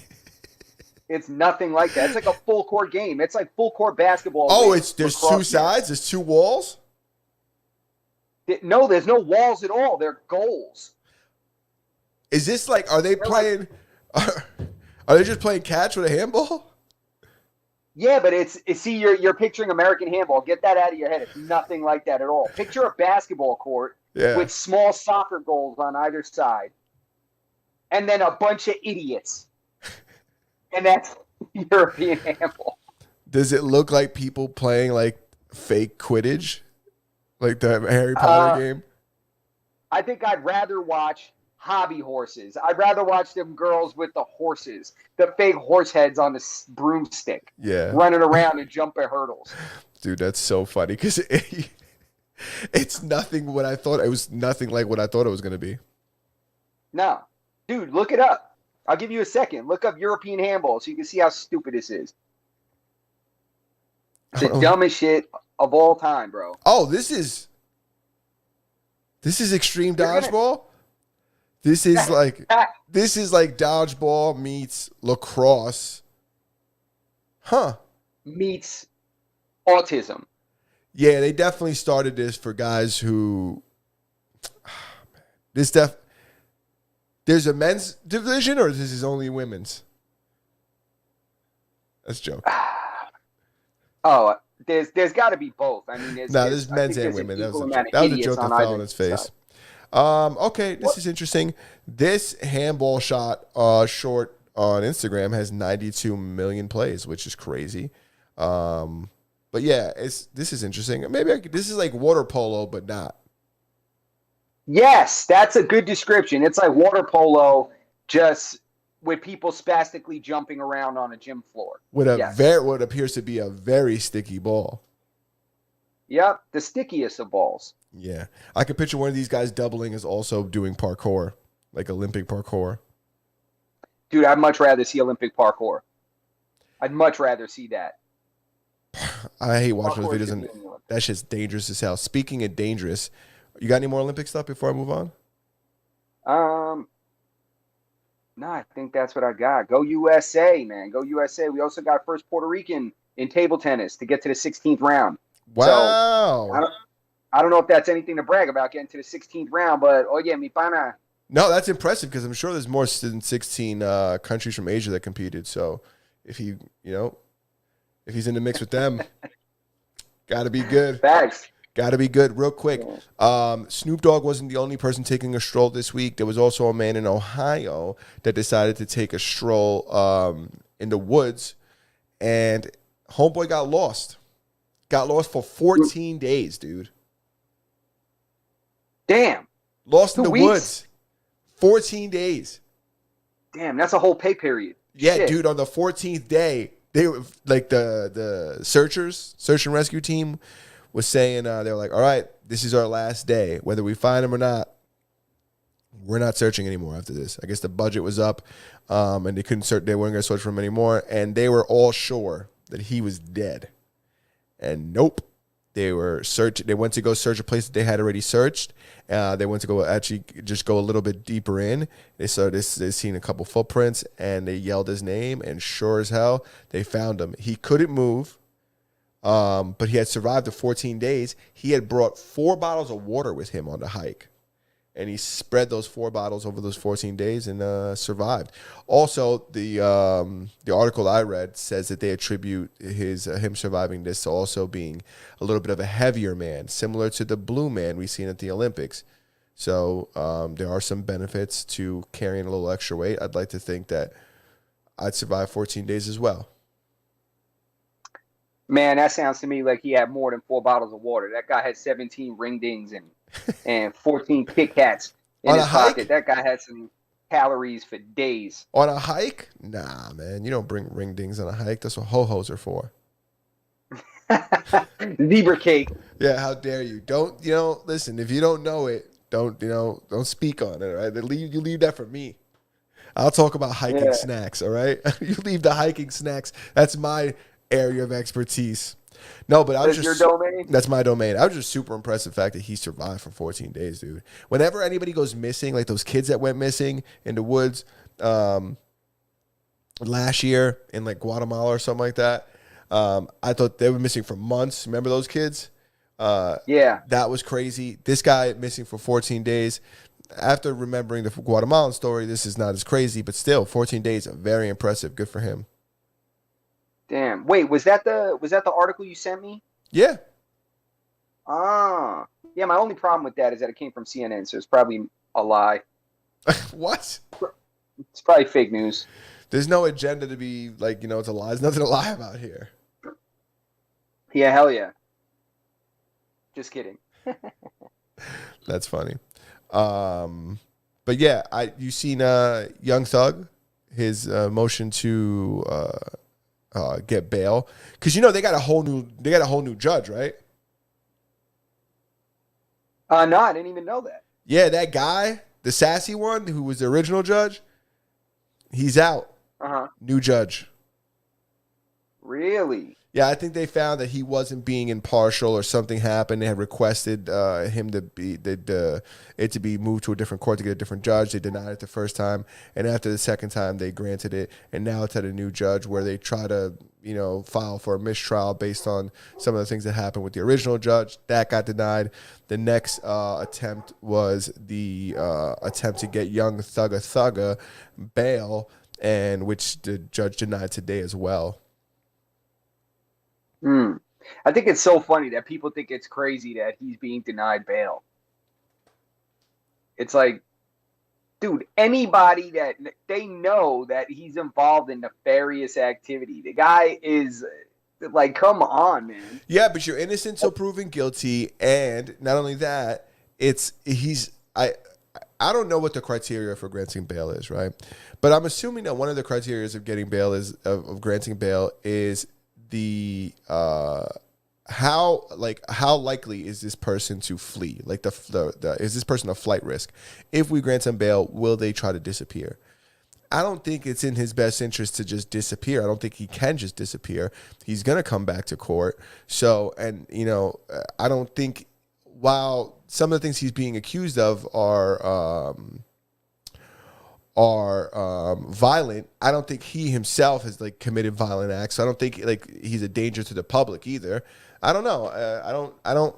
It's nothing like that. It's like a full court game. It's like full court basketball. Oh, with there's two lacrosse nets. sides. There's two walls. No, there's no walls at all. They're goals. Is this like? Are they They're playing? Are they just playing catch with a handball? Yeah, but see, you're picturing American handball. Get that out of your head. It's nothing like that at all. Picture a basketball court Yeah. with small soccer goals on either side, and then a bunch of idiots, and that's European handball. Does it look like people playing like fake Quidditch, like the Harry Potter game? I think I'd rather watch hobby horses. I'd rather watch them girls with the horses, the fake horse heads on the broomstick, Yeah. running around and jumping hurdles. Dude, that's so funny because it's nothing what I thought. It was nothing like what I thought it was going to be. No. Dude, look it up. I'll give you a second. Look up European handball so you can see how stupid this is. It's the dumbest shit of all time, bro. Oh, this is extreme dodgeball? This is like dodgeball meets lacrosse. Huh. Meets autism. Yeah, they definitely started this for guys who there's a men's division or this is only women's? That's a joke. Oh, there's got to be both. I mean, there's men's and women. That was a joke that fell on his face. Okay, this is interesting. This handball shot short on Instagram has 92 million plays, which is crazy. But yeah, this is interesting. Maybe this is like water polo, but not. Yes, that's a good description. It's like water polo, just with people spastically jumping around on a gym floor. With what appears to be a very sticky ball. Yep, the stickiest of balls. Yeah. I could picture one of these guys doubling as also doing parkour, like Olympic parkour. Dude, I'd much rather see Olympic parkour. I'd much rather see that. I hate watching those videos, and that shit's dangerous as hell. Speaking of dangerous, you got any more Olympic stuff before I move on? No, I think that's what I got. Go USA, man. Go USA. We also got first Puerto Rican in table tennis to get to the 16th round. Wow. So, I don't know if that's anything to brag about getting to the 16th round, but oye, mi pana. No, that's impressive because I'm sure there's more than 16 countries from Asia that competed. So if he's in the mix with them, got to be good. Thanks. Got to be good. Real quick, Snoop Dogg wasn't the only person taking a stroll this week. There was also a man in Ohio that decided to take a stroll in the woods, and homeboy got lost. Got lost for 14 days, dude. Damn. Lost in the woods. 14 days. Damn, that's a whole pay period. Yeah, Shit. dude, on the 14th day, they were like the search and rescue team was saying, they were like, all right, this is our last day. Whether we find him or not, we're not searching anymore after this. I guess the budget was up, and they weren't going to search for him anymore. And they were all sure that he was dead. And nope. They went to go search a place that they had already searched. They went to go a little bit deeper in. They seen a couple footprints, and they yelled his name, and sure as hell, they found him. He couldn't move, but he had survived the 14 days. He had brought 4 bottles of water with him on the hike, and he spread those 4 bottles over those 14 days and survived. Also, the article I read says that they attribute him surviving this to also being a little bit of a heavier man, similar to the blue man we've seen at the Olympics. So there are some benefits to carrying a little extra weight. I'd like to think that I'd survive 14 days as well. Man, that sounds to me like he had more than 4 bottles of water. That guy had 17 ring dings and 14 Kit Kats in his pocket. That guy had some calories for days. On a hike? Nah, man. You don't bring ring dings on a hike. That's what ho-hos are for. Zebra cake. Yeah, how dare you? Don't, listen, if you don't know it, don't speak on it, all right? You leave that for me. I'll talk about hiking snacks, all right? You leave the hiking snacks. That's my area of expertise. No, but I was That's your just domain? that's my domain. I was just super impressed with the fact that he survived for 14 days, dude. Whenever anybody goes missing, like those kids that went missing in the woods last year in like Guatemala or something like that, I thought they were missing for months. Remember those kids? Yeah. That was crazy. This guy missing for 14 days. After remembering the Guatemalan story, this is not as crazy, but still, 14 days, very impressive. Good for him. Damn. Wait, was that the article you sent me? Yeah. Ah. Yeah, my only problem with that is that it came from CNN, so it's probably a lie. What? It's probably fake news. There's no agenda to be like, it's a lie. There's nothing to lie about here. Yeah, hell yeah. Just kidding. That's funny. But yeah, you seen Young Thug, his motion to get bail, because they got a whole new judge, right? No, I didn't even know that. Yeah, that guy, the sassy one who was the original judge, he's out. Uh-huh. New judge. Really? Yeah, I think they found that he wasn't being impartial or something happened. They had requested him to be it to be moved to a different court to get a different judge. They denied it the first time, and after the second time, they granted it. And now it's at a new judge where they try to file for a mistrial based on some of the things that happened with the original judge. That got denied. The next attempt was the attempt to get young Thugga bail, and which the judge denied today as well. I think it's so funny that people think it's crazy that he's being denied bail. It's like, dude, anybody that they know that he's involved in nefarious activity, the guy is like, come on, man. Yeah, but you're innocent till proven guilty, and not only that, I don't know what the criteria for granting bail is, right? But I'm assuming that one of the criteria of getting bail of granting bail is the how likely is this person to flee? Like the is this person a flight risk? If we grant him bail, will they try to disappear? I don't think it's in his best interest to just disappear. I don't think he can just disappear. He's gonna come back to court. So, and I don't think, while some of the things he's being accused of are violent, I don't think he himself has committed violent acts. So I don't think he's a danger to the public either. I don't know.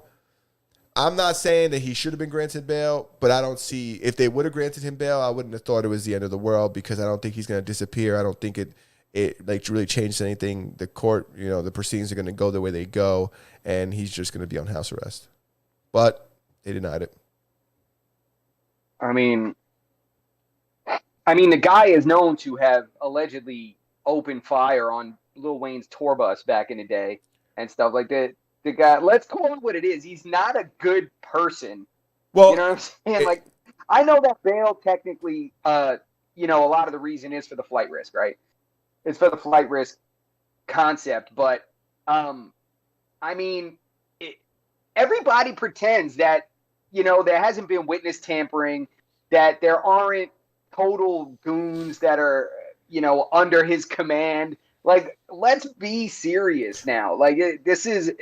I'm not saying that he should have been granted bail, but I don't see, if they would have granted him bail, I wouldn't have thought it was the end of the world, because I don't think he's going to disappear. I don't think it really changed anything. The court, the proceedings are going to go the way they go, and he's just going to be on house arrest. But they denied it. I mean, the guy is known to have allegedly opened fire on Lil Wayne's tour bus back in the day and stuff like that. The guy, let's call it what it is. He's not a good person. Well, you know what I'm saying? I know that bail technically, a lot of the reason is for the flight risk, right? It's for the flight risk concept. But, everybody pretends that, there hasn't been witness tampering, that there aren't total goons that are, under his command. Let's be serious now. This is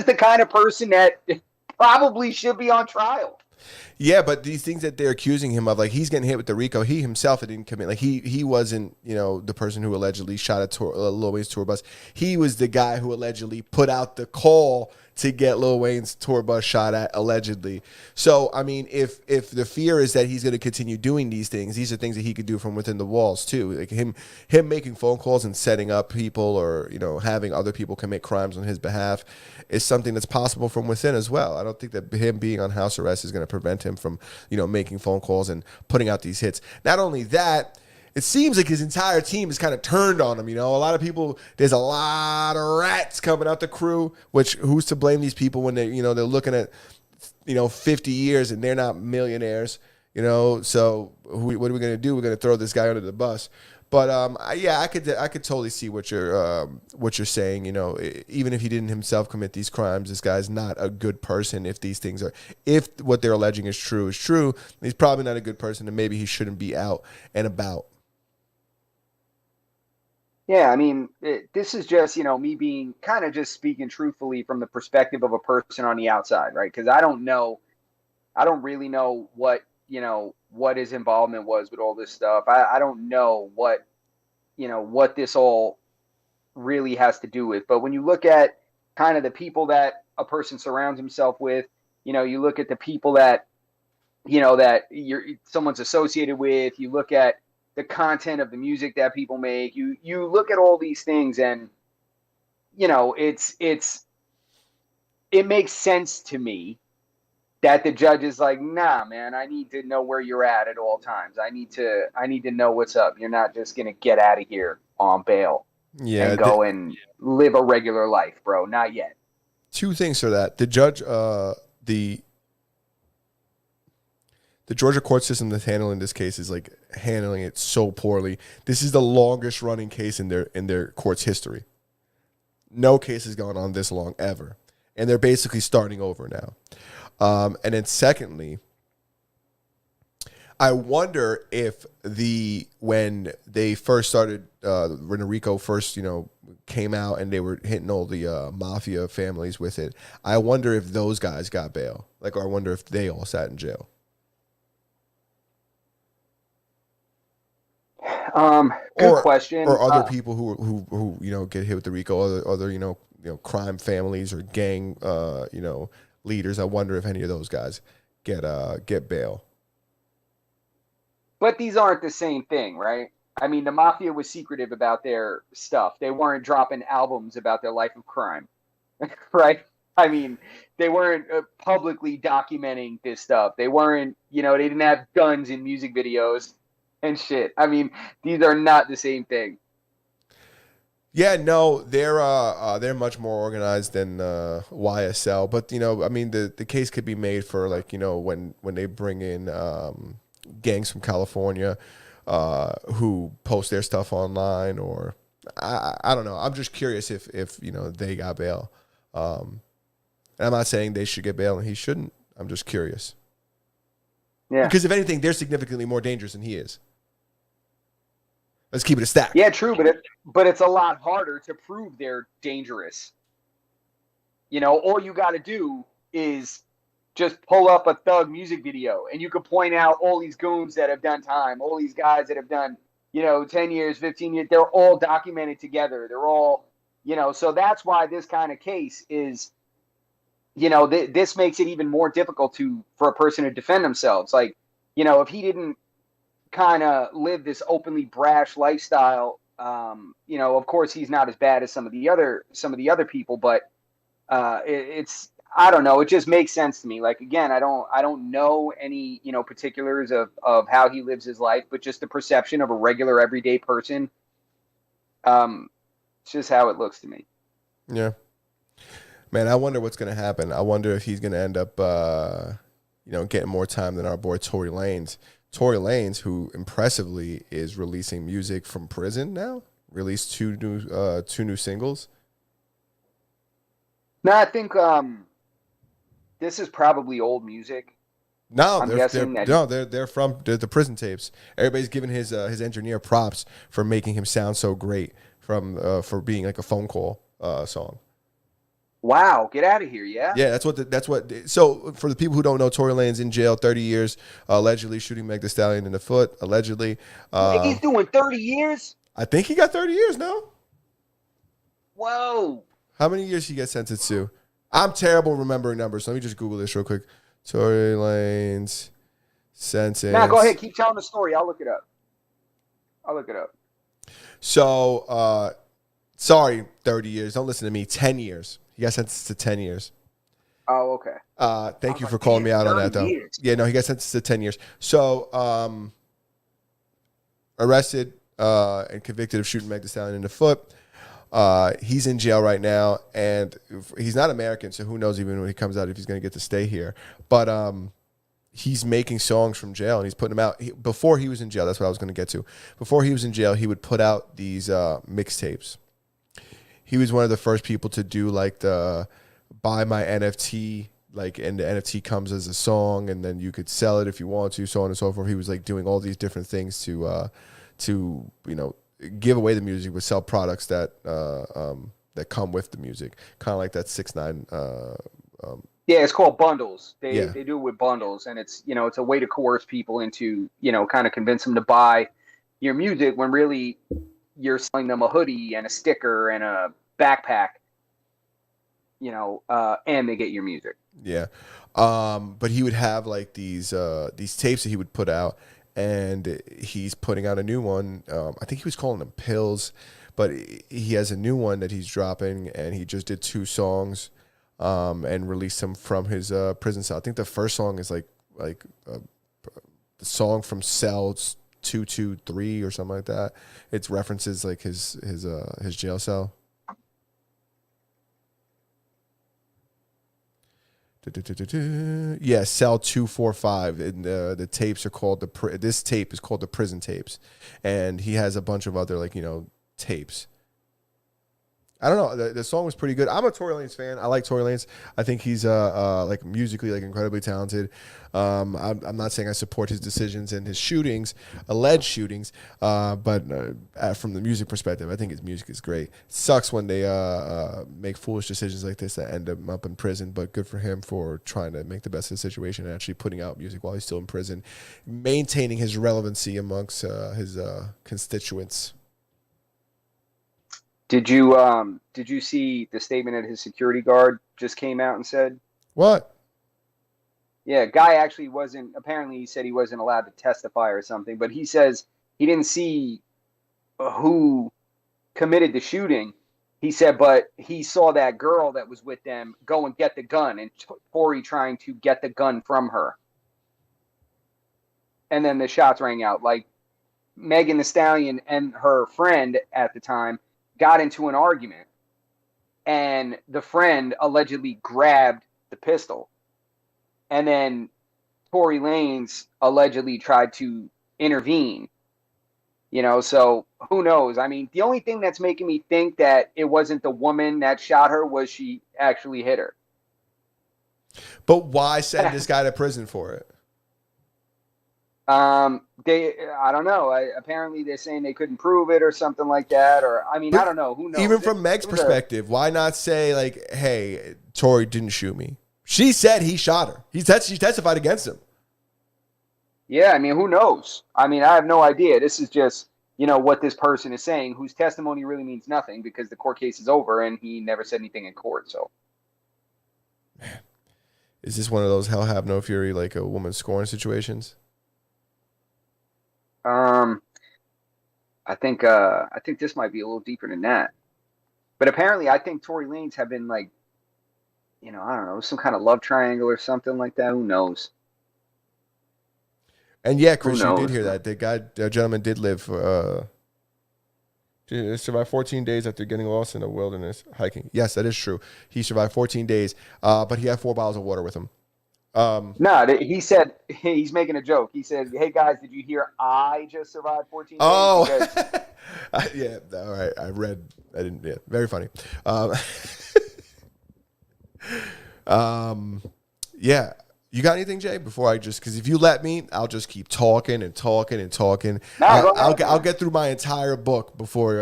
the kind of person that probably should be on trial. Yeah, but these things that they're accusing him of, he's getting hit with the RICO. He himself didn't commit. He wasn't, the person who allegedly shot at Lil Wayne's tour bus. He was the guy who allegedly put out the call to get Lil Wayne's tour bus shot at, allegedly. So, if the fear is that he's going to continue doing these are things that he could do from within the walls too. Like him making phone calls and setting up people, or having other people commit crimes on his behalf, is something that's possible from within as well. I don't think that him being on house arrest is going to prevent him from making phone calls and putting out these hits. Not only that, it seems like his entire team is kind of turned on him. A lot of people, there's a lot of rats coming out the crew, which who's to blame these people when they're looking at, 50 years and they're not millionaires, so what are we going to do? We're going to throw this guy under the bus. But I could totally see what you're saying. Even if he didn't himself commit these crimes, this guy's not a good person. If what they're alleging is true, he's probably not a good person, and maybe he shouldn't be out and about. Yeah, I mean, this is just, me being kind of just speaking truthfully from the perspective of a person on the outside, right? Because I don't really know what, what his involvement was with all this stuff. I don't know what this all really has to do with. But when you look at kind of the people that a person surrounds himself with, you look at the people that that someone's associated with. You look at the content of the music that people make. You look at all these things, and it makes sense to me that the judge is like, nah, man, I need to know where you're at all times. I need to know what's up. You're not just gonna get out of here on bail Yeah, and go and live a regular life, bro. Not yet. two things for that. The judge, the the Georgia court system that's handling this case is like handling it so poorly. This is the longest running case in their court's history. No case has gone on this long ever, and they're basically starting over now. And then secondly, I wonder if when they first started, when Rico first, came out and they were hitting all the mafia families with it. I wonder if those guys got bail. Or I wonder if they all sat in jail. Good question. Or other people who get hit with the Rico, other crime families or gang leaders. I wonder if any of those guys get bail. But these aren't the same thing, right? I mean, the mafia was secretive about their stuff. They weren't dropping albums about their life of crime, right? I mean, they weren't publicly documenting this stuff. They weren't, they didn't have guns in music videos and shit. I mean, these are not the same thing. Yeah, no, they're much more organized than YSL. But I mean, the case could be made for when they bring in gangs from California who post their stuff online, or I don't know. I'm just curious if they got bail. And I'm not saying they should get bail and he shouldn't. I'm just curious. Yeah. Because if anything, they're significantly more dangerous than he is. Let's keep it a stack. Yeah, true, but it's a lot harder to prove they're dangerous. All you got to do is just pull up a Thug music video, and you could point out all these goons that have done time, all these guys that have done, 10 years, 15 years. They're all documented together. They're all, so that's why this kind of case is, this makes it even more difficult for a person to defend themselves. Like, if he didn't kind of live this openly brash lifestyle, of course he's not as bad as some of the other people, but it's, I don't know, it just makes sense to me. Like, again, I don't know any particulars of how he lives his life, but just the perception of a regular everyday person, it's just how it looks to me. Yeah, man, I wonder what's gonna happen. I wonder if he's gonna end up getting more time than our boy Tory Lanez. Tory Lanez, who impressively is releasing music from prison now, released two new singles. No, I think this is probably old music. No, they're from the prison tapes. Everybody's giving his engineer props for making him sound so great for being like a phone call song. Wow, get out of here, yeah? Yeah, so for the people who don't know, Tory Lanez in jail 30 years, allegedly shooting Meg Thee Stallion in the foot, allegedly. He's doing 30 years? I think he got 30 years now. Whoa. How many years he get sentenced to? I'm terrible remembering numbers, so let me just Google this real quick. Tory Lanez sentence. Nah, go ahead, keep telling the story. I'll look it up. So, sorry, 30 years. Don't listen to me. 10 years. He got sentenced to 10 years. Oh, okay. Thank you for calling me out on that, though. Years. Yeah, no, he got sentenced to 10 years. So, arrested and convicted of shooting Meg Thee Stallion in the foot. He's in jail right now, and he's not American, so who knows even when he comes out if he's going to get to stay here. But he's making songs from jail, and he's putting them out. Before he was in jail, that's what I was going to get to. Before he was in jail, he would put out these mixtapes. He was one of the first people to do like the buy my NFT, and the NFT comes as a song, and then you could sell it if you want to, so on and so forth. He was like doing all these different things to give away the music, but sell products that that come with the music, kind of like that 6ix9ine. Yeah, it's called bundles. They Yeah, they do it with bundles, and it's it's a way to coerce people into kind of convince them to buy your music when really you're selling them a hoodie and a sticker and a backpack, and they get your music. yeah. But he would have like these tapes that he would put out, and he's putting out a new one. I think he was calling them pills, but he has a new one that he's dropping, and he just did 2 songs, and released them from his prison cell. I think the first song is like the song from Cell 223 or something like that. It's references like his jail cell. Yeah, Cell 245, and the tapes are called this tape is called the prison tapes, and he has a bunch of other tapes. I don't know. The song was pretty good. I'm a Tory Lanez fan. I like Tory Lanez. I think he's like musically incredibly talented. I'm not saying I support his decisions and his alleged shootings, but from the music perspective, I think his music is great. It sucks when they make foolish decisions like this that end him up in prison, but good for him for trying to make the best of the situation and actually putting out music while he's still in prison, maintaining his relevancy amongst his constituents. Did you see the statement that his security guard just came out and said? What? Yeah, guy actually wasn't. Apparently, he said he wasn't allowed to testify or something. But he says he didn't see who committed the shooting. He said, but he saw that girl that was with them go and get the gun, and Tory trying to get the gun from her. And then the shots rang out. Like Megan Thee Stallion and her friend at the time got into an argument, and the friend allegedly grabbed the pistol, and then Tory Lanez allegedly tried to intervene. So who knows? I mean, the only thing that's making me think that it wasn't the woman that shot her was she actually hit her. But why send this guy to prison for it? I don't know. Apparently they're saying they couldn't prove it or something like that. Or, I mean, But I don't know. Who knows? even from Meg's perspective, why not say like, hey, Tory didn't shoot me. She said he shot her. She testified against him. Yeah, I mean, who knows? I mean, I have no idea. This is just, what this person is saying, whose testimony really means nothing because the court case is over and he never said anything in court. So, man, is this one of those hell have no fury, like a woman scorn situations? I think this might be a little deeper than that. But apparently, I think Tory Lanez have been like, I don't know, some kind of love triangle or something like that. Who knows? And yeah, Chris, you did hear that. The gentleman did live, survived 14 days after getting lost in the wilderness hiking. Yes, that is true. He survived 14 days, but he had 4 bottles of water with him. No, he said he's making a joke. He said, "Hey guys, did you hear I just survived 14 days?" Oh, yeah. All right. I didn't. Yeah, very funny. Yeah. You got anything, Jay? Because if you let me, I'll just keep talking and talking and talking. No, I'll get through my entire book before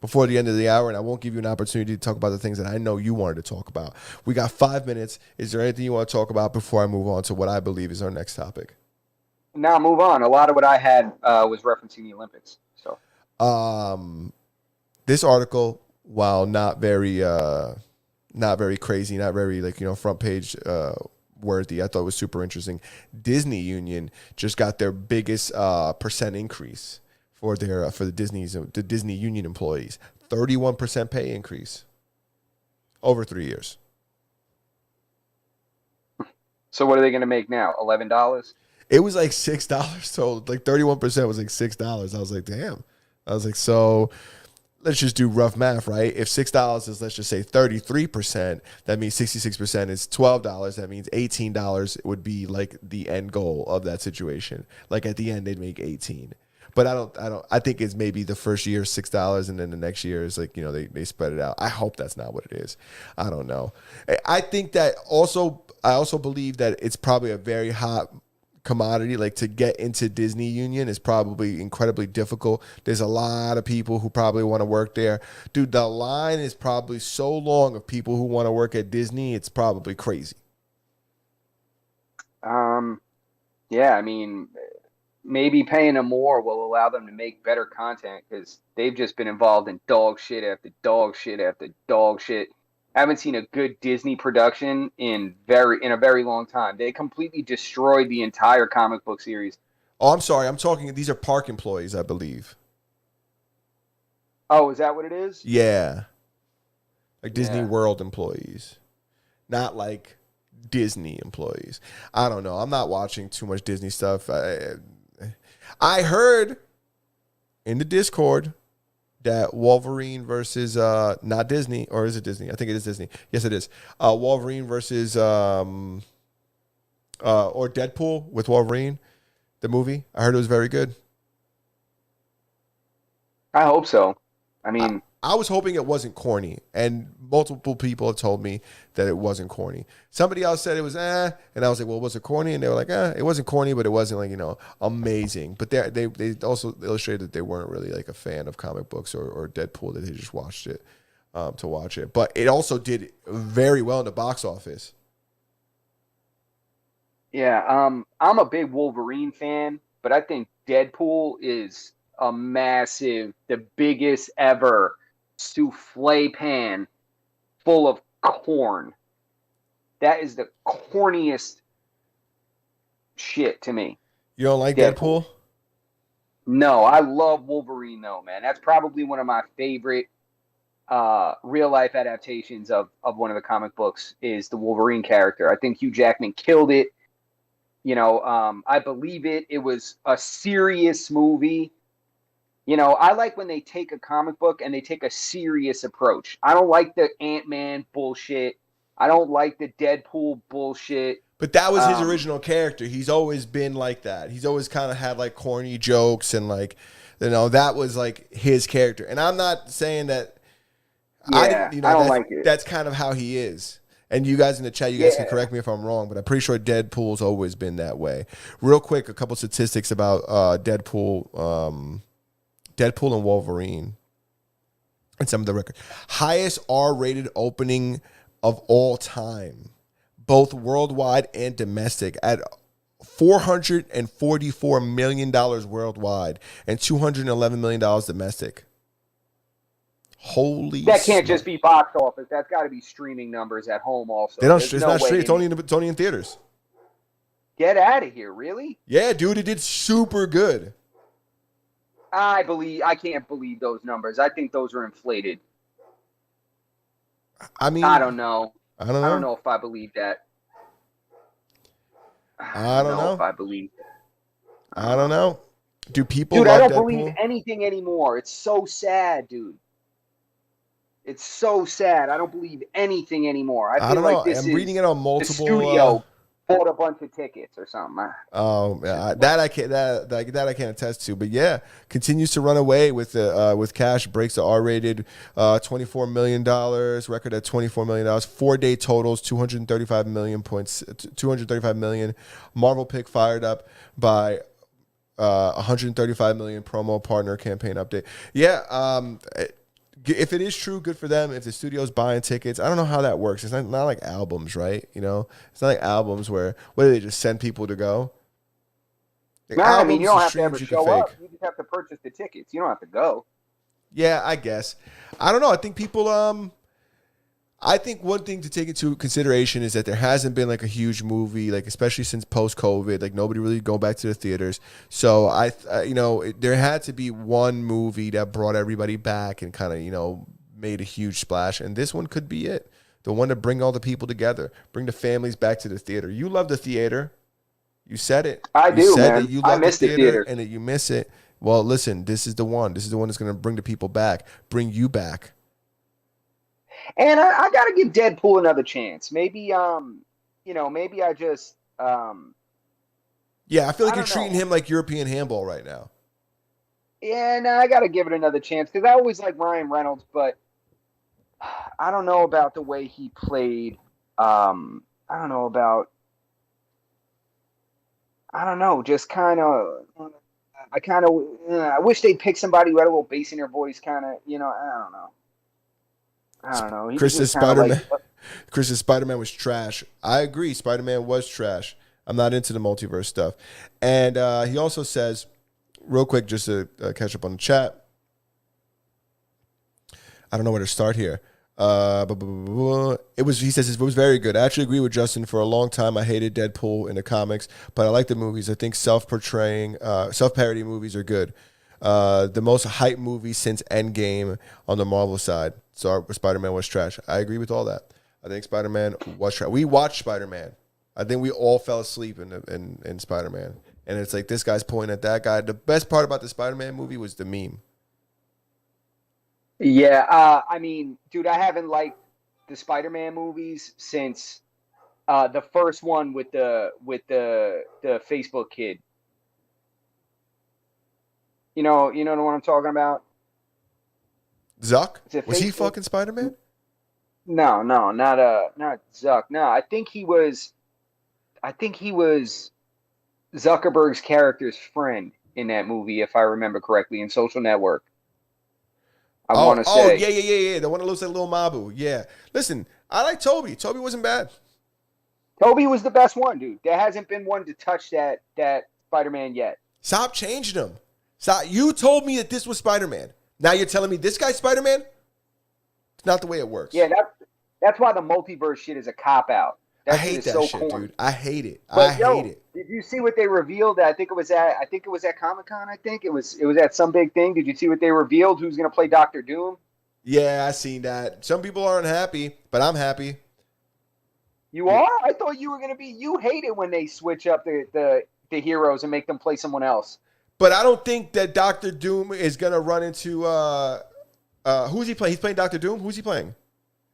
the end of the hour, and I won't give you an opportunity to talk about the things that I know you wanted to talk about. We got 5 minutes. Is there anything you want to talk about before I move on to what I believe is our next topic? Now move on. A lot of what I had was referencing the Olympics. So, this article, while not very crazy, not very front page worthy, I thought it was super interesting. Disney Union just got their biggest percent increase for the Disney Union employees. 31% pay increase over 3 years. So what are they going to make now? $11? It was like $6. So like 31% was like $6. I was like, damn. I was like, so let's just do rough math, right? If $6 is, let's just say 33%, that means 66% is $12. That means $18 would be like the end goal of that situation. Like at the end, they'd make 18. But I think it's maybe the first year $6 and then the next year is like, they spread it out. I hope that's not what it is. I don't know. I think that I also believe that it's probably a very hot commodity. Like to get into Disney Union is probably incredibly difficult. There's a lot of people who probably want to work there. Dude, the line is probably so long of people who want to work at Disney. It's probably crazy. Yeah, I mean, maybe paying them more will allow them to make better content because they've just been involved in dog shit after dog shit after dog shit. I haven't seen a good Disney production in a very long time. They completely destroyed the entire comic book series. Oh, I'm sorry. I'm talking. These are park employees, I believe. Oh, is that what it is? Yeah, like Disney Yeah. World employees, not like Disney employees. I don't know. I'm not watching too much Disney stuff. I heard in the Discord that Wolverine versus not Disney, or is it Disney? I think it is Disney. Yes, it is. Wolverine versus or Deadpool with Wolverine, the movie. I heard it was very good. I hope so. I mean, I was hoping it wasn't corny, and multiple people have told me that it wasn't corny. Somebody else said it was and I was like, well, was it corny? And they were like, it wasn't corny, but it wasn't like, amazing. But they also illustrated that they weren't really like a fan of comic books or Deadpool, that they just watched it to watch it. But it also did very well in the box office. yeah, I'm a big Wolverine fan, but I think Deadpool is the biggest ever souffle pan full of corn. That is the corniest shit to me. You don't like Deadpool? No, I love Wolverine though, man. That's probably one of my favorite real life adaptations of one of the comic books is the Wolverine character. I think Hugh Jackman killed it. I believe it. It was a serious movie. I like when they take a comic book and they take a serious approach. I don't like the Ant-Man bullshit. I don't like the Deadpool bullshit. But that was his original character. He's always been like that. He's always kind of had like corny jokes and like, that was like his character. And I'm not saying that. Yeah, I don't like it. That's kind of how he is. And you guys in the chat, you guys can correct me if I'm wrong, but I'm pretty sure Deadpool's always been that way. Real quick, a couple statistics about Deadpool. Deadpool and Wolverine and some of the records. Highest R-rated opening of all time, both worldwide and domestic, at $444 million worldwide and $211 million domestic. Holy! That can't just be box office. That's got to be streaming numbers at home also. They don't. It's not streaming. It's only in theaters. Get out of here! Really? Yeah, dude, it did super good. I can't believe those numbers. I think those are inflated. I mean, I don't know. I don't know if I believe that. I don't know if I believe that. I don't know. Do people? Dude, love I don't Deadpool? believe anything anymore. It's so sad, dude. It's so sad. I don't believe anything anymore. I feel like I'm reading it on multiple. The studio bought a bunch of tickets or something. That I can't. That I can't attest to. But yeah, continues to run away with cash. Breaks the R-rated $24 million record at $24 million. 4-day totals $235 million. $235 million. Marvel pick fired up by $135 million promo partner campaign update. Yeah. If it is true, good for them. If the studio's buying tickets, I don't know how that works. It's not like albums, right? It's not like albums where do they just send people to go? Like I mean, you don't have to ever show up. You just have to purchase the tickets. You don't have to go. Yeah, I guess. I don't know. I think people. I think one thing to take into consideration is that there hasn't been like a huge movie, like especially since post-COVID, like nobody really go back to the theaters. So there had to be one movie that brought everybody back and kind of, made a huge splash. And this one could be it. The one to bring all the people together, bring the families back to the theater. You love the theater. You said it. I do, man. That you love the theater and that you miss it. Well, listen, this is the one. This is the one that's going to bring the people back, bring you back. And I got to give Deadpool another chance. Maybe, maybe I just. Yeah, I feel like you're treating him like European handball right now. Yeah, no, I got to give it another chance because I always like Ryan Reynolds, but I don't know about the way he played. I don't know about. I don't know, just kind of. I kind of. I wish they'd pick somebody who had a little bass in their voice, kind of. I don't know. I don't know. He was Chris's just kind of like. Spider-Man. Chris's Spider-Man was trash. I agree. Spider-Man was trash. I'm not into the multiverse stuff. And he also says, real quick, just to catch up on the chat. I don't know where to start here. It was. He says it was very good. I actually agree with Justin. For a long time, I hated Deadpool in the comics, but I like the movies. I think self-parody movies are good. The most hype movie since Endgame on the Marvel side. So Spider-Man was trash. I agree with all that. I think Spider-Man was trash. We watched Spider-Man. I think we all fell asleep in Spider-Man. And it's like this guy's pointing at that guy. The best part about the Spider-Man movie was the meme. Yeah, I mean, dude, I haven't liked the Spider-Man movies since the first one with the Facebook kid. You know the one I'm talking about. Zuck? Is it Was he Facebook? fucking Spider-Man? No, no, not Zuck. No, I think he was. I think he was Zuckerberg's character's friend in that movie, if I remember correctly, in Social Network. I want to Yeah, say. yeah, yeah, yeah. The one that looks like Lil Mabu. Yeah. Listen, I like Toby. Toby wasn't bad. Toby was the best one, dude. There hasn't been one to touch that Spider-Man yet. Stop changing them. Stop. You told me that this was Spider-Man. Now you're telling me this guy's Spider-Man? It's not the way it works. Yeah, that's why the multiverse shit is a cop out. I That shit hate is that so shit, corny. dude. I hate it. I But hate yo, it. did you see what they revealed? I think it was at Comic Con. I think it was at some big thing. Did you see what they revealed? Who's gonna play Doctor Doom? Yeah, I seen that. Some people aren't happy, but I'm happy. You are? I thought you were gonna be. You hate it when they switch up the heroes and make them play someone else. But I don't think that Doctor Doom is gonna run into who's he playing? He's playing Doctor Doom? Who's he playing?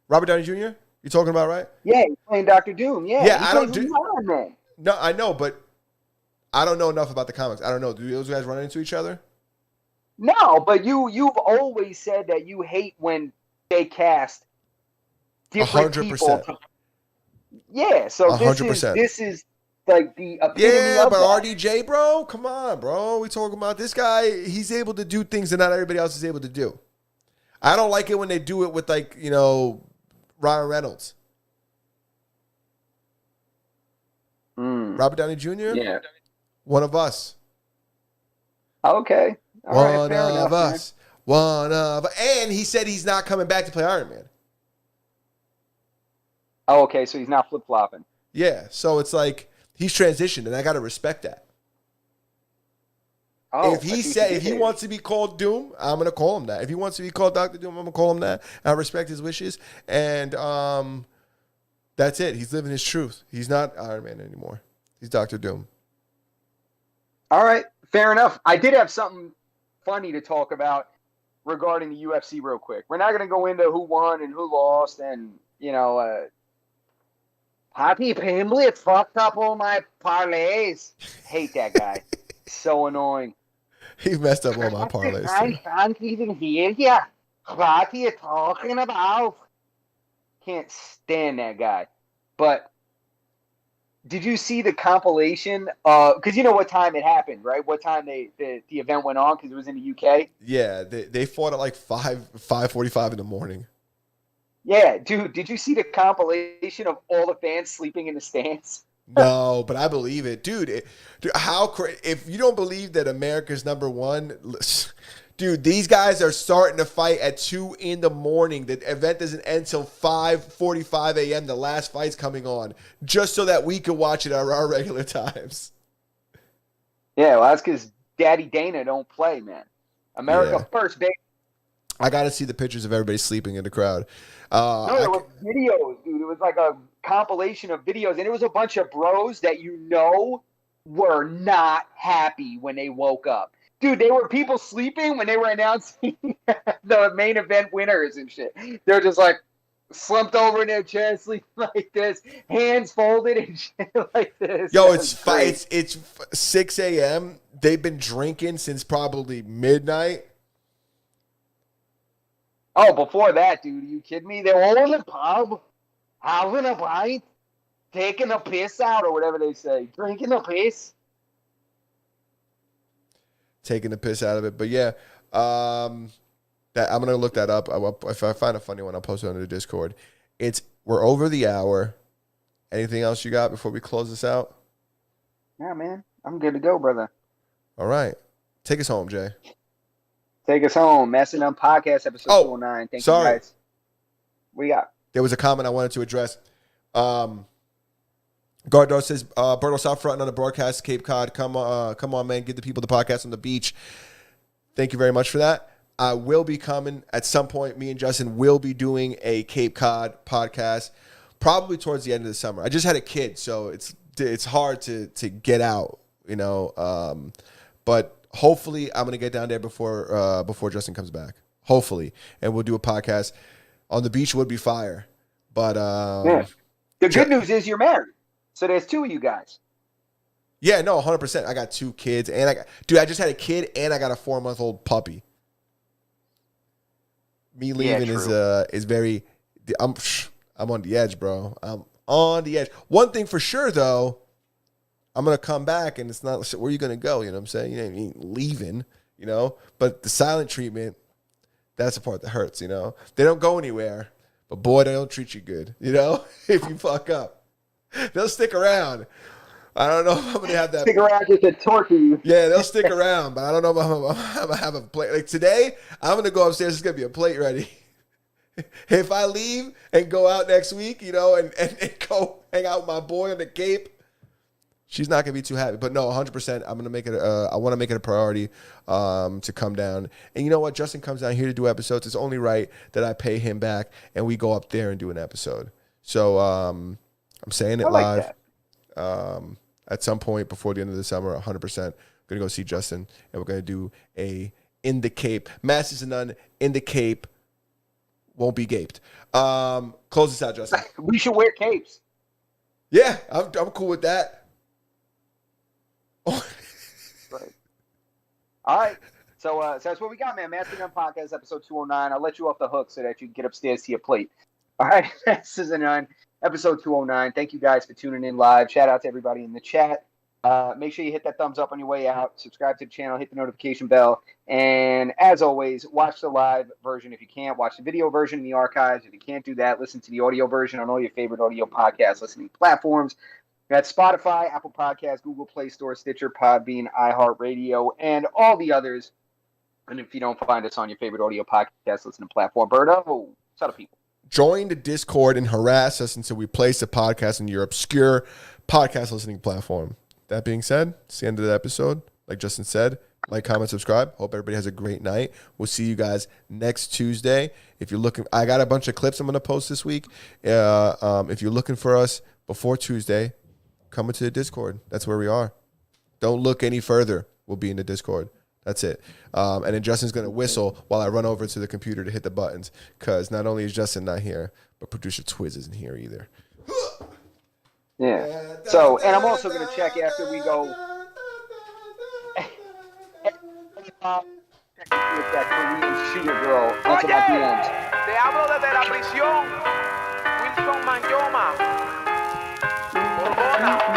Robert Downey Jr.? You talking about, right? Yeah, he's playing Doctor Doom. Yeah, Yeah, he I plays don't do Iron Man. No, I know, but I don't know enough about the comics. I don't know. Do those guys run into each other? No, but you've always said that you hate when they cast different people. 100%. Yeah, so this is 100%. this is like the epitome Yeah, of but that. RDJ, bro, come on, bro. We talking about this guy. He's able to do things that not everybody else is able to do. I don't like it when they do it with Ryan Reynolds, Robert Downey Jr. Yeah. One of us. Okay. All right. One Fair of enough, man. us. One of, and he said he's not coming back to play Iron Man. Oh, okay. So he's not flip flopping. Yeah, so it's like he's transitioned, and I gotta respect that. Oh, If he said if he wants to be called Doom, I'm gonna call him that. If he wants to be called Doctor Doom, I'm gonna call him that. I respect his wishes, and that's it. He's living his truth. He's not Iron Man anymore. He's Doctor Doom. All right. Fair enough. I did have something funny to talk about regarding the UFC real quick. We're not going to go into who won and who lost, and Happy Pimblett fucked up all my parlays. Hate that guy. So annoying. He messed up all my parlays I too. can't even hear you. What are you talking about? Can't stand that guy. But did you see the compilation? Because you know what time it happened, right? What time the event went on? Because it was in the UK. Yeah, they fought at like 5:45 in the morning. Yeah, dude. Did you see the compilation of all the fans sleeping in the stands? No, but I believe it, dude. If you don't believe that America's number one, dude, these guys are starting to fight at 2 in the morning. The event doesn't end till 5:45 a.m. The last fight's coming on, just so that we can watch it at our regular times. Yeah, well, that's because Daddy Dana don't play, man. America first, baby. I got to see the pictures of everybody sleeping in the crowd. No, there were videos, dude. It was like a compilation of videos, and it was a bunch of bros that were not happy when they woke up. Dude, they were people sleeping when they were announcing the main event winners and shit. They're just like slumped over in their chair, sleeping like this, hands folded and shit like this. Yo, It's 6 a.m. They've been drinking since probably midnight. Oh, before that, dude, are you kidding me? They were all in the pub, having a pint, taking a piss out, or whatever they say, drinking a piss. taking the piss out of it. But yeah, that I'm gonna look that up. If I find a funny one, I'll post it on the Discord. We're over the hour. Anything else you got before we close this out? Yeah, man. I'm good to go, brother. All right. Take us home, Jay. Take us home. Mastodon Podcast, episode 209. Thank you, guys. What you got? There was a comment I wanted to address. Gardar says, Berto South Front on the broadcast, Cape Cod. Come on, man. Give the people the podcast on the beach. Thank you very much for that. I will be coming at some point. Me and Justin will be doing a Cape Cod podcast, probably towards the end of the summer. I just had a kid, so it's hard to get out, you know. But hopefully, I'm gonna get down there before Justin comes back. Hopefully, and we'll do a podcast on the beach. Would be fire. But yeah. The good news is you're married, so there's two of you guys. Yeah, no, 100%. I got 2 kids, and I just had a kid, and I got a 4-month-old puppy. Me leaving is very. I'm on the edge, bro. I'm on the edge. One thing for sure, though, I'm gonna come back, and it's not where you gonna go. You know what I'm saying? You ain't leaving. You know, but the silent treatment, that's the part that hurts. You know, they don't go anywhere, but boy, they don't treat you good. You know, if you fuck up, they'll stick around. I don't know if I'm gonna have that. Stick around just to torture you. Yeah, they'll stick around, but I don't know if I'm gonna have a plate. Like today, I'm gonna go upstairs. There's gonna be a plate ready. If I leave and go out next week, you know, and go hang out with my boy on the Cape, she's not gonna be too happy. But no, 100%. I'm gonna make it. I want to make it a priority to come down. And you know what? Justin comes down here to do episodes. It's only right that I pay him back and we go up there and do an episode. So I'm saying it live. At some point before the end of the summer, 100%, going to go see Justin, and we're going to do a In the Cape. Masters and None, In the Cape, won't be gaped. Close this out, Justin. We should wear capes. Yeah, I'm cool with that. Right. All right. So that's what we got, man. Mastodon Podcast, episode 209. I'll let you off the hook so that you can get upstairs to your plate. All right. Masters and None. Episode 209. Thank you guys for tuning in live. Shout out to everybody in the chat. Make sure you hit that thumbs up on your way out. Subscribe to the channel. Hit the notification bell. And as always, watch the live version if you can't. Watch the video version in the archives. If you can't do that, listen to the audio version on all your favorite audio podcast listening platforms. That's Spotify, Apple Podcasts, Google Play Store, Stitcher, Podbean, iHeartRadio, and all the others. And if you don't find us on your favorite audio podcast listening platform, Berto, tell the people. Join the Discord and harass us until we place the podcast in your obscure podcast listening platform. That being said, it's the end of the episode. Like Justin said, like, comment, subscribe. Hope everybody has a great night. We'll see you guys next Tuesday. If you're looking, I got a bunch of clips I'm going to post this week. If you're looking for us before Tuesday, come into the Discord. That's where we are. Don't look any further. We'll be in the Discord. That's it. And then Justin's going to whistle while I run over to the computer to hit the buttons, because not only is Justin not here, but producer Twiz isn't here either. Yeah. So, and I'm also going to check after we go. Check with that Korean shooter girl into my DMs. Te hablo desde la prisión. Wilson Manyoma. Corona.